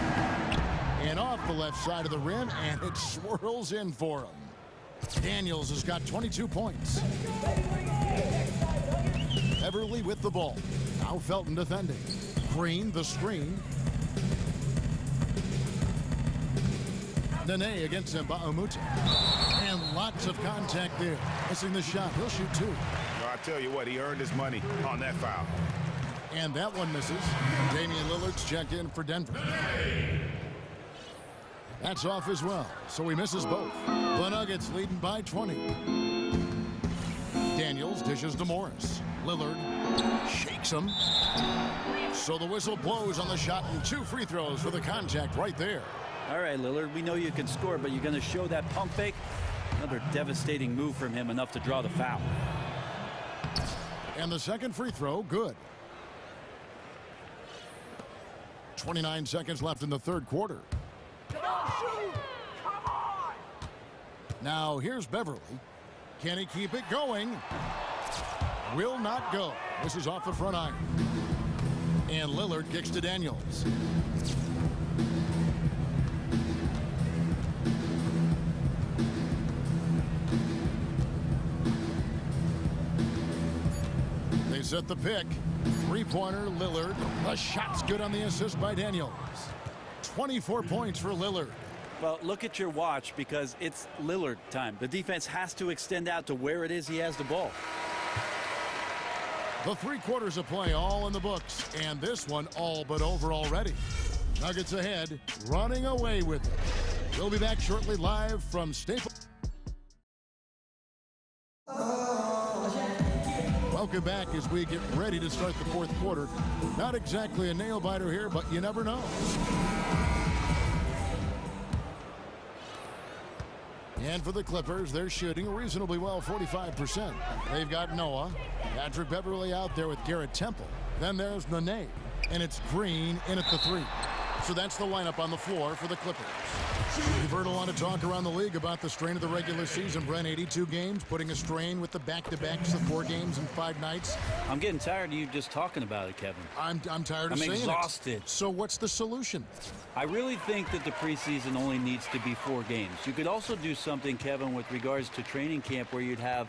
And off the left side of the rim, and it swirls in for him. Daniels has got 22 points. Everly with the ball. Now Felton defending. Green, the screen. Nene against Mba'amoute. And lots of contact there. Missing the shot. He'll shoot 2.
Well, I tell you what, he earned his money on that foul.
And that one misses. Damian Lillard's checked in for Denver. That's off as well, so he misses both. The Nuggets leading by 20. Daniels dishes to Morris. Lillard shakes him. So the whistle blows on the shot, and 2 free throws for the contact right there.
All right, Lillard, we know you can score, but you're going to show that pump fake? Another devastating move from him, enough to draw the foul.
And the second free throw, good. 29 seconds left in the third quarter. Now here's Beverly. Can he keep it going? Will not go. This is off the front iron. And Lillard kicks to Daniels. They set the pick. Three-pointer, Lillard. The shot's good on the assist by Daniels. 24 points for Lillard.
Well, look at your watch because it's Lillard time. The defense has to extend out to where it is he has the ball.
The 3 quarters of play all in the books, and this one all but over already. Nuggets ahead, running away with it. We'll be back shortly live from Staples. Welcome back as we get ready to start the fourth quarter. Not exactly a nail-biter here, but you never know. And for the Clippers, they're shooting reasonably well, 45%. They've got Noah, Patrick Beverly out there with Garrett Temple. Then there's Nene, and it's Green in at the 3. So that's the lineup on the floor for the Clippers. We've heard a lot of talk around the league about the strain of the regular season. Brent, 82 games, putting a strain with the back-to-backs of 4 games in 5 nights.
I'm getting tired of you just talking about it, Kevin.
I'm tired of saying it.
I'm exhausted.
So what's the solution?
I really think that the preseason only needs to be 4 games. You could also do something, Kevin, with regards to training camp where you'd have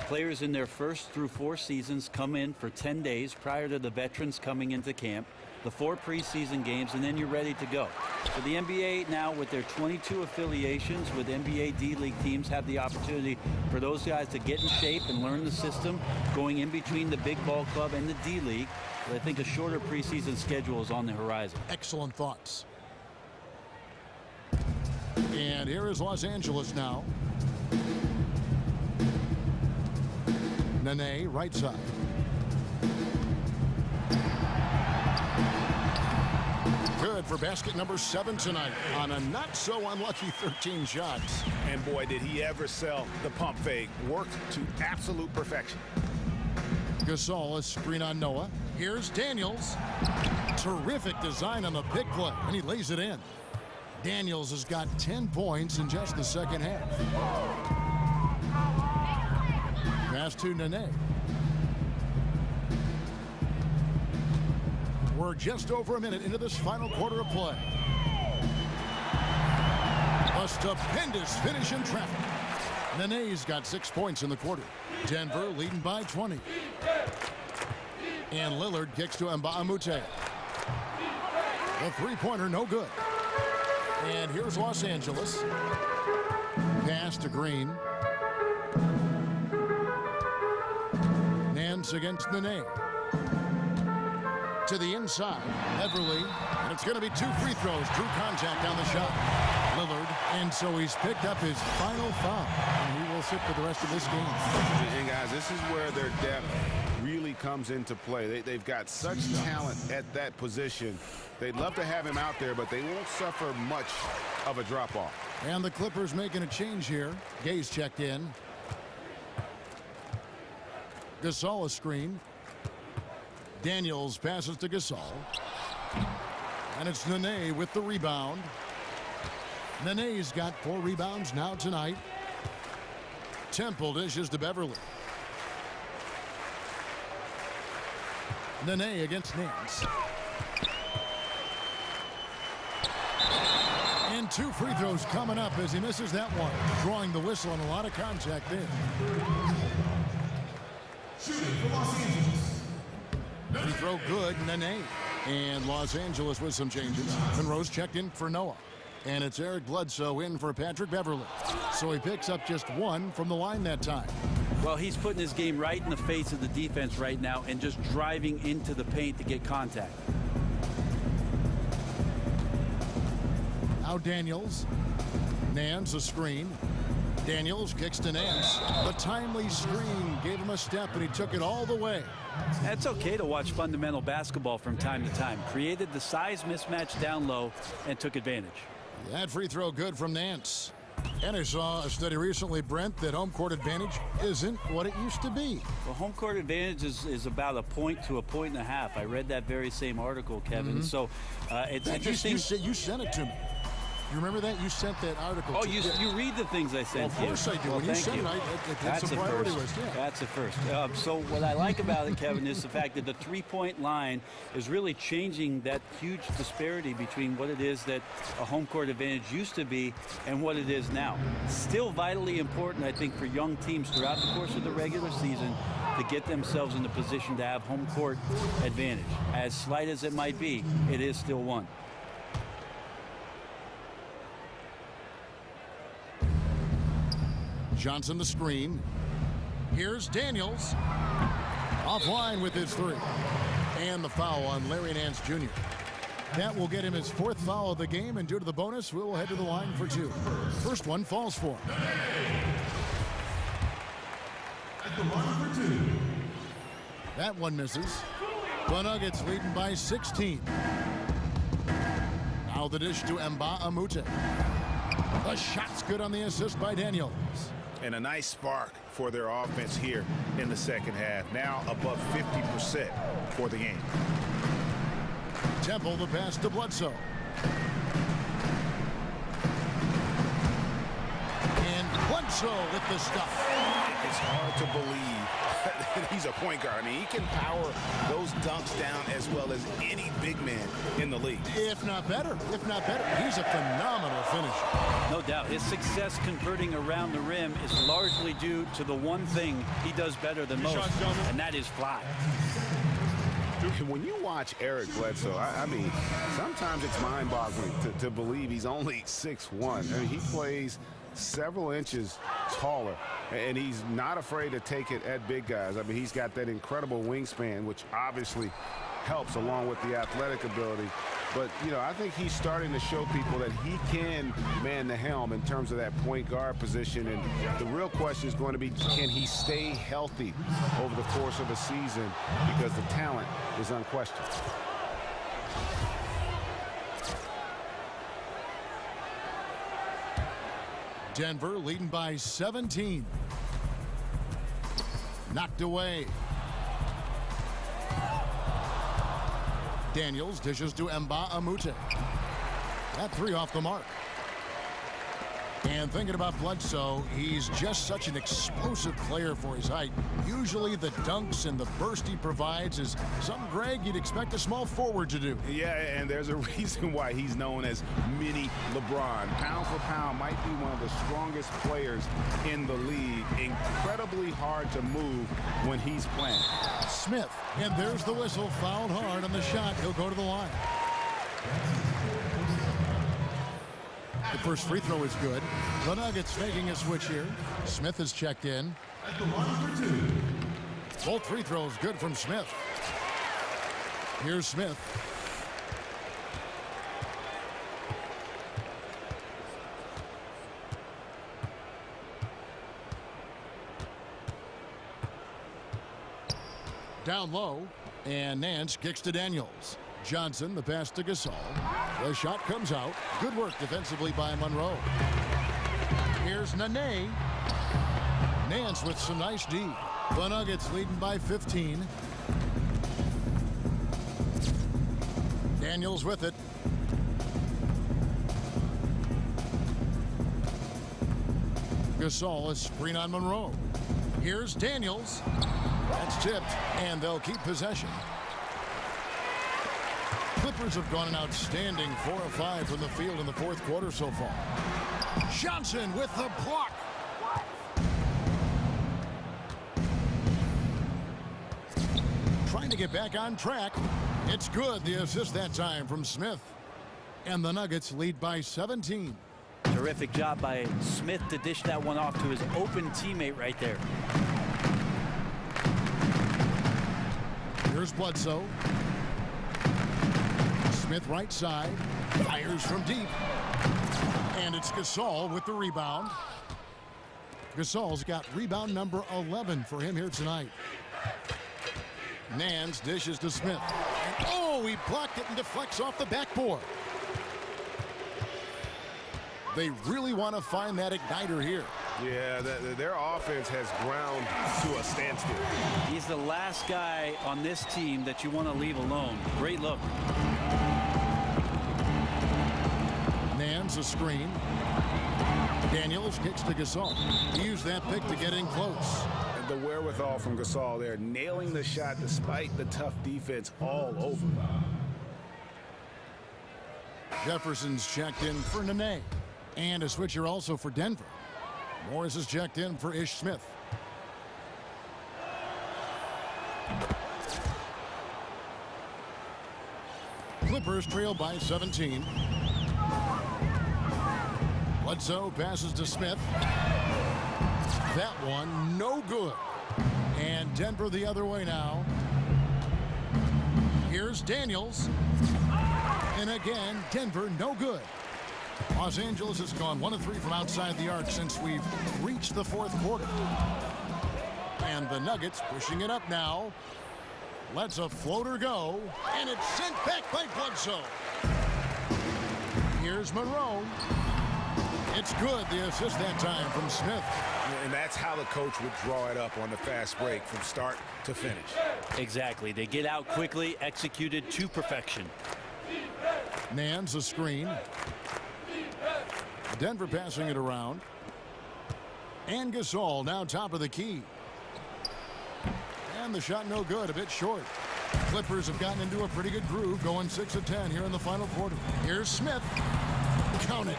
players in their first through 4 seasons come in for 10 days prior to the veterans coming into camp. The 4 preseason games, and then you're ready to go. So the NBA now, with their 22 affiliations with NBA D-League teams, have the opportunity for those guys to get in shape and learn the system going in between the big ball club and the D-League. But I think a shorter preseason schedule is on the horizon.
Excellent thoughts. And here is Los Angeles now. Nene, right side. Good for basket number 7 tonight on a not-so-unlucky 13 shots.
And boy, did he ever sell the pump fake. Worked to absolute perfection.
Gasol, a screen on Noah. Here's Daniels. Terrific design on the pick play, and he lays it in. Daniels has got 10 points in just the second half. Pass to Nene. We're just over a minute into this final quarter of play. A stupendous finish in traffic. Nene's got 6 points in the quarter. Denver leading by 20. And Lillard kicks to Mbamute. The three-pointer, no good. And here's Los Angeles. Pass to Green. Nance against Nene. To the inside, Beverly. And it's going to be 2 free throws. Drew contact on the shot. Lillard. And so he's picked up his final foul. And he will sit for the rest of this game.
And guys, this is where their depth really comes into play. They've got such talent at that position. They'd love to have him out there, but they won't suffer much of a drop-off.
And the Clippers making a change here. Gay's checked in. Gasol a screen. Daniels passes to Gasol. And it's Nene with the rebound. Nene's got 4 rebounds now tonight. Temple dishes to Beverly. Nene against Nance. And 2 free throws coming up as he misses that one. Drawing the whistle and a lot of contact there.
Shooting for Los Angeles.
Free throw good, Nene. And Los Angeles with some changes. Monroe's checked in for Noah. And it's Eric Bledsoe in for Patrick Beverly. So he picks up just 1 from the line that time.
Well, he's putting his game right in the face of the defense right now and just driving into the paint to get contact.
Now Daniels. Nance a screen. Daniels kicks to Nance. The timely screen gave him a step, and he took it all the way.
It's okay to watch fundamental basketball from time to time. Created the size mismatch down low and took advantage.
That free throw good from Nance. And I saw a study recently, Brent, that home court advantage isn't what it used to be.
Well, home court advantage is about a point to a point and a half. I read that very same article, Kevin. So it's interesting.
You sent it to me. You remember that? You sent that article.
Oh, you read the things I sent
to you. Of course I do.
Well,
when you send it, it's a priority list. Yeah.
That's a first. So what I like about it, Kevin, is the fact that the three-point line is really changing that huge disparity between what it is that a home court advantage used to be and what it is now. Still vitally important, I think, for young teams throughout the course of the regular season to get themselves in a position to have home court advantage. As slight as it might be, it is still one.
Johnson the screen. Here's Daniels. Offline with his 3. And the foul on Larry Nance Jr. That will get him his 4th foul of the game, and due to the bonus, we will head to the line for 2. First one falls for him.
At the line for 2.
That one misses. The Nuggets leading by 16. Now the dish to Mbamute. The shot's good on the assist by Daniels.
And a nice spark for their offense here in the second half. Now above 50% for the game.
Temple the pass to Bledsoe. And Bledsoe with the stuff.
It's hard to believe that he's a point guard. I mean, he can power those dunks down as well as any big man in the league.
If not better. He's a phenomenal finisher.
No doubt. His success converting around the rim is largely due to the one thing he does better than most, and that is fly.
When you watch Eric Bledsoe, I mean, sometimes it's mind-boggling to believe he's only 6'1". I mean, he plays several inches taller, and he's not afraid to take it at big guys. I mean, he's got that incredible wingspan, which obviously helps along with the athletic ability. But, you know, I think he's starting to show people that he can man the helm in terms of that point guard position. And the real question is going to be, can he stay healthy over the course of the season? Because the talent is unquestioned.
Denver leading by 17. Knocked away. Daniels dishes to Mbamute. That 3 off the mark. And thinking about Bledsoe, he's just such an explosive player for his height. Usually the dunks and the burst he provides is something, Greg, you'd expect a small forward to do.
Yeah, and there's a reason why he's known as Mini LeBron. Pound for pound, might be one of the strongest players in the league. Incredibly hard to move when he's playing.
Smith, and there's the whistle. Fouled hard on the shot. He'll go to the line. The first free throw is good. The Nuggets making a switch here. Smith is checked in.
At the line for 2.
Both free throws good from Smith. Here's Smith. Down low, and Nance kicks to Daniels. Johnson, the pass to Gasol. The shot comes out. Good work defensively by Monroe. Here's Nene. Nance with some nice D. The Nuggets leading by 15. Daniels with it. Gasol, a screen on Monroe. Here's Daniels. That's tipped, and they'll keep possession. Clippers have gone an outstanding 4 of 5 from the field in the fourth quarter so far. Johnson with the block. Trying to get back on track. It's good. The assist that time from Smith. And the Nuggets lead by 17.
Terrific job by Smith to dish that one off to his open teammate right there.
Here's Bledsoe. Smith right side. Fires from deep. And it's Gasol with the rebound. Gasol's got rebound number 11 for him here tonight. Nance dishes to Smith. And oh, he blocked it and deflects off the backboard. They really want to find that igniter here.
Yeah, their offense has ground to a standstill.
He's the last guy on this team that you want to leave alone. Great look.
Nance a screen. Daniels kicks to Gasol. He used that pick to get in close.
And the wherewithal from Gasol there, nailing the shot despite the tough defense all over.
Jefferson's checked in for Nene. And a switcher also for Denver. Morris is checked in for Ish Smith. Clippers trail by 17. Bledsoe passes to Smith. That one no good. And Denver the other way now. Here's Daniels. And again, Denver no good. Los Angeles has gone 1 of 3 from outside the arc since we've reached the fourth quarter. And the Nuggets pushing it up now. Lets a floater go. And it's sent back by Bledsoe. Here's Monroe. It's good. The assist that time from Smith.
And that's how the coach would draw it up on the fast break from start to finish.
Exactly. They get out quickly, executed to perfection.
Nance a screen. Denver passing it around. And Gasol now top of the key. And the shot no good, a bit short. Clippers have gotten into a pretty good groove, going 6 of 10 here in the final quarter. Here's Smith. Count it.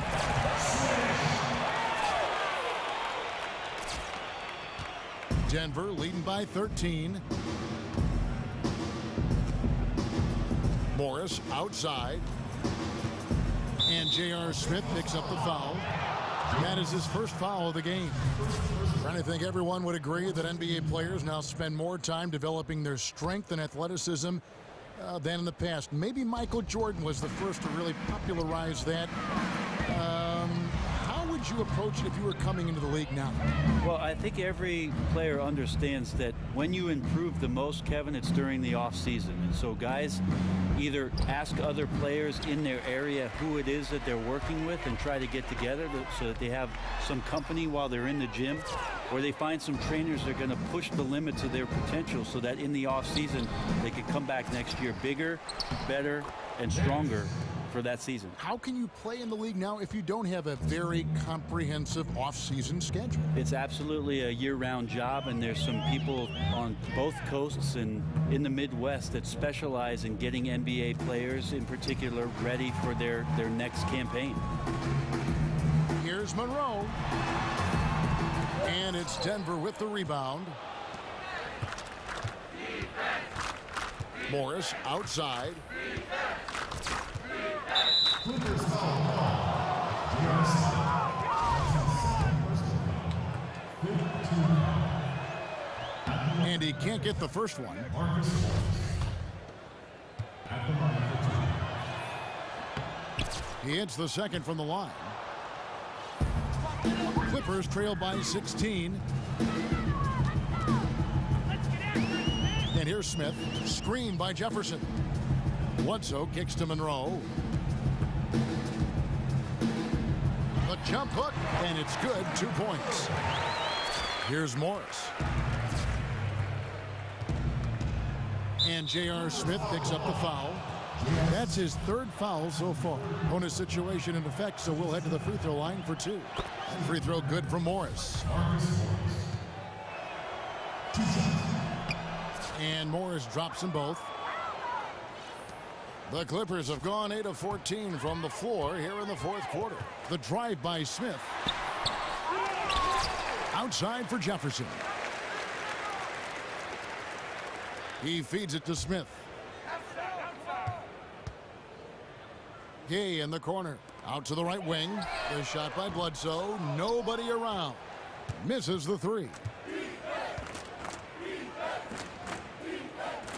Denver leading by 13. Morris outside. And J.R. Smith picks up the foul. That is his first foul of the game. Trying to think everyone would agree that NBA players now spend more time developing their strength and athleticism than in the past. Maybe Michael Jordan was the first to really popularize that. How would you approach it if you were coming into the league now?
Well, I think every player understands that when you improve the most, Kevin, it's during the off season. And so guys either ask other players in their area who it is that they're working with and try to get together so that they have some company while they're in the gym, or they find some trainers that are going to push the limits of their potential so that in the off season they can come back next year bigger, better, and stronger for that season.
How can you play in the league now if you don't have a very comprehensive off-season schedule?
It's absolutely a year-round job, and there's some people on both coasts and in the Midwest that specialize in getting NBA players in particular ready for their next campaign.
Here's Monroe. And it's Denver with the rebound. Morris outside. And he can't get the first one. He hits the second from the line. Clippers trail by 16. And here's Smith. Screen by Jefferson. Bledsoe kicks to Monroe. The jump hook, and it's good. 2 points. Here's Morris. And J.R. Smith picks up the foul. That's his third foul so far. Bonus situation in effect, so we'll head to the free throw line for 2. Free throw good from Morris. And Morris drops them both. The Clippers have gone 8 of 14 from the floor here in the fourth quarter. The drive by Smith. Outside for Jefferson. He feeds it to Smith. Gay in the corner. Out to the right wing. The shot by Bledsoe. Nobody around. Misses the three.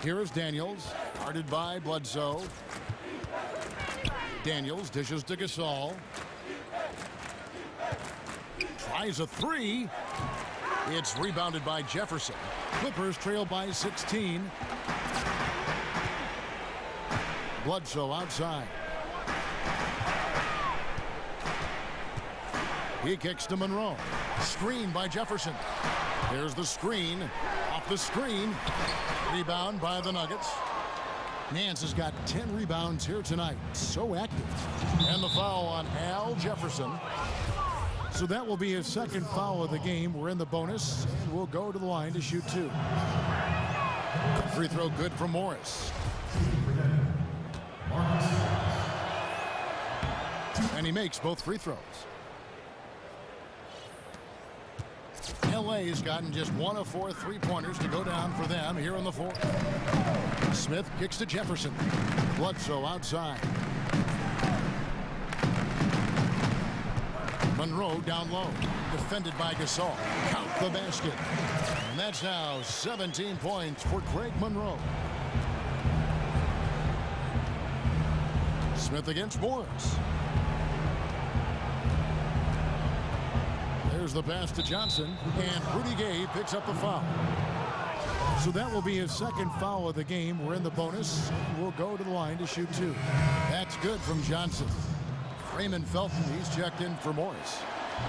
Here is Daniels. Guarded by Bledsoe. Daniels dishes to Gasol. Tries a three. It's rebounded by Jefferson. Clippers trail by 16. Bledsoe outside. He kicks to Monroe. Screen by Jefferson. There's the screen. Off the screen. Rebound by the Nuggets. Nance has got 10 rebounds here tonight. So active. And the foul on Al Jefferson. So that will be his second foul of the game. We're in the bonus, and we'll go to the line to shoot 2. Free throw good from Morris. And he makes both free throws. LA has gotten just 1 of 4 3-pointers to go down for them here in the fourth. Smith kicks to Jefferson. Bledsoe outside. Monroe down low. Defended by Gasol. Count the basket. And that's now 17 points for Greg Monroe. Smith against Morris. There's the pass to Johnson, and Rudy Gay picks up the foul. So that will be his second foul of the game. We're in the bonus. We'll go to the line to shoot 2. That's good from Johnson. Raymond Felton, he's checked in for Morris.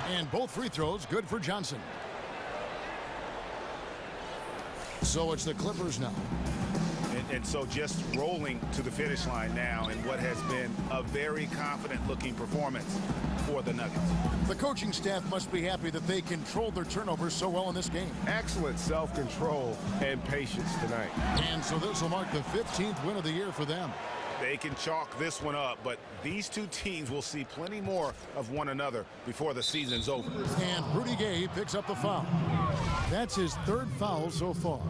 And both free throws good for Johnson. So it's the Clippers now.
And so just rolling to the finish line now in what has been a very confident-looking performance for the Nuggets.
The coaching staff must be happy that they controlled their turnovers so well in this game.
Excellent self-control and patience tonight.
And so this will mark the 15th win of the year for them.
They can chalk this one up, but these two teams will see plenty more of one another before the season's over.
And Rudy Gay picks up the foul. That's his third foul so far.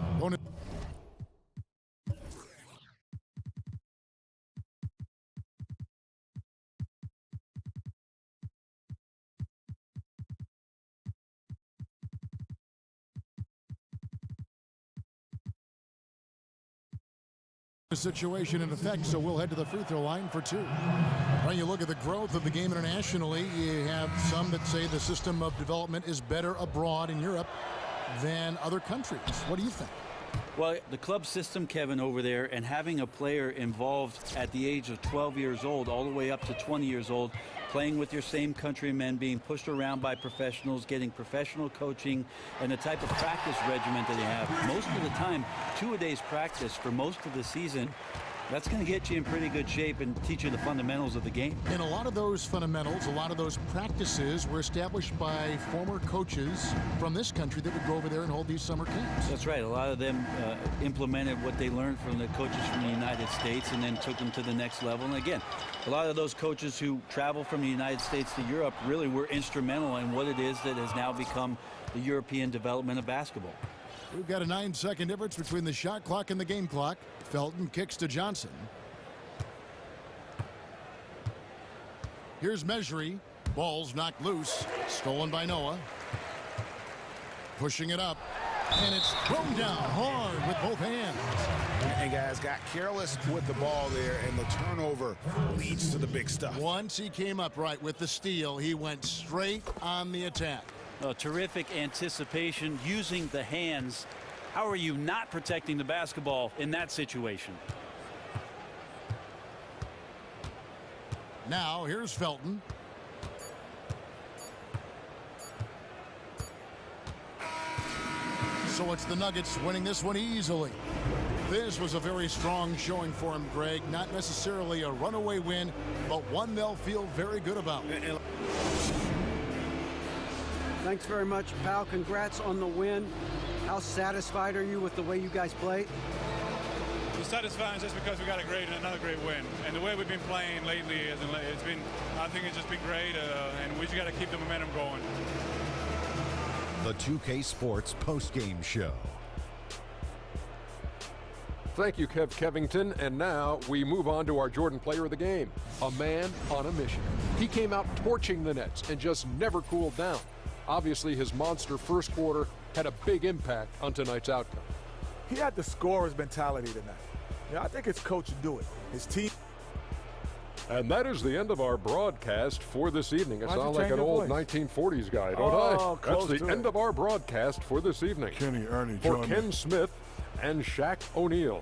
Situation in effect, so we'll head to the free throw line for 2. When you look at the growth of the game internationally, you have some that say the system of development is better abroad in Europe than other countries. What do you think?
Well, the club system, Kevin, over there, and having a player involved at the age of 12 years old all the way up to 20 years old, playing with your same countrymen, being pushed around by professionals, getting professional coaching, and the type of practice regimen that they have. Most of the time, 2 a day's practice for most of the season. That's going to get you in pretty good shape and teach you the fundamentals of the game.
And a lot of those fundamentals, a lot of those practices were established by former coaches from this country that would go over there and hold these summer camps.
That's right. A lot of them implemented what they learned from the coaches from the United States and then took them to the next level. And again, a lot of those coaches who travel from the United States to Europe really were instrumental in what it is that has now become the European development of basketball.
We've got a 9-second difference between the shot clock and the game clock. Felton kicks to Johnson. Here's Mejri. Ball's knocked loose. Stolen by Noah. Pushing it up. And it's thrown down hard with both hands.
And guys got careless with the ball there, and the turnover leads to the big stuff.
Once he came up right with the steal, he went straight on the attack.
Terrific anticipation using the hands. How are you not protecting the basketball in that situation?
Now here's Felton. So it's the Nuggets winning this one easily. This was a very strong showing for him, Greg. Not necessarily a runaway win, but one they'll feel very good about.
Thanks very much, pal. Congrats on the win. How satisfied are you with the way you guys played?
It's satisfying just because we got another great win. And the way we've been playing lately, I think it's just been great, and we just got to keep the momentum going.
The 2K Sports postgame show.
Thank you, Kev Kevington. And now we move on to our Jordan player of the game, a man on a mission. He came out torching the Nets and just never cooled down. Obviously, his monster first quarter had a big impact on tonight's outcome.
He had the scorer's mentality tonight. I think his coach would do it. His team.
And that is the end of our broadcast for this evening. I sound like an old 1940s guy, don't I? That's the end of our broadcast for this evening.
Kenny, Ernie,
for Ken Smith and Shaq O'Neal.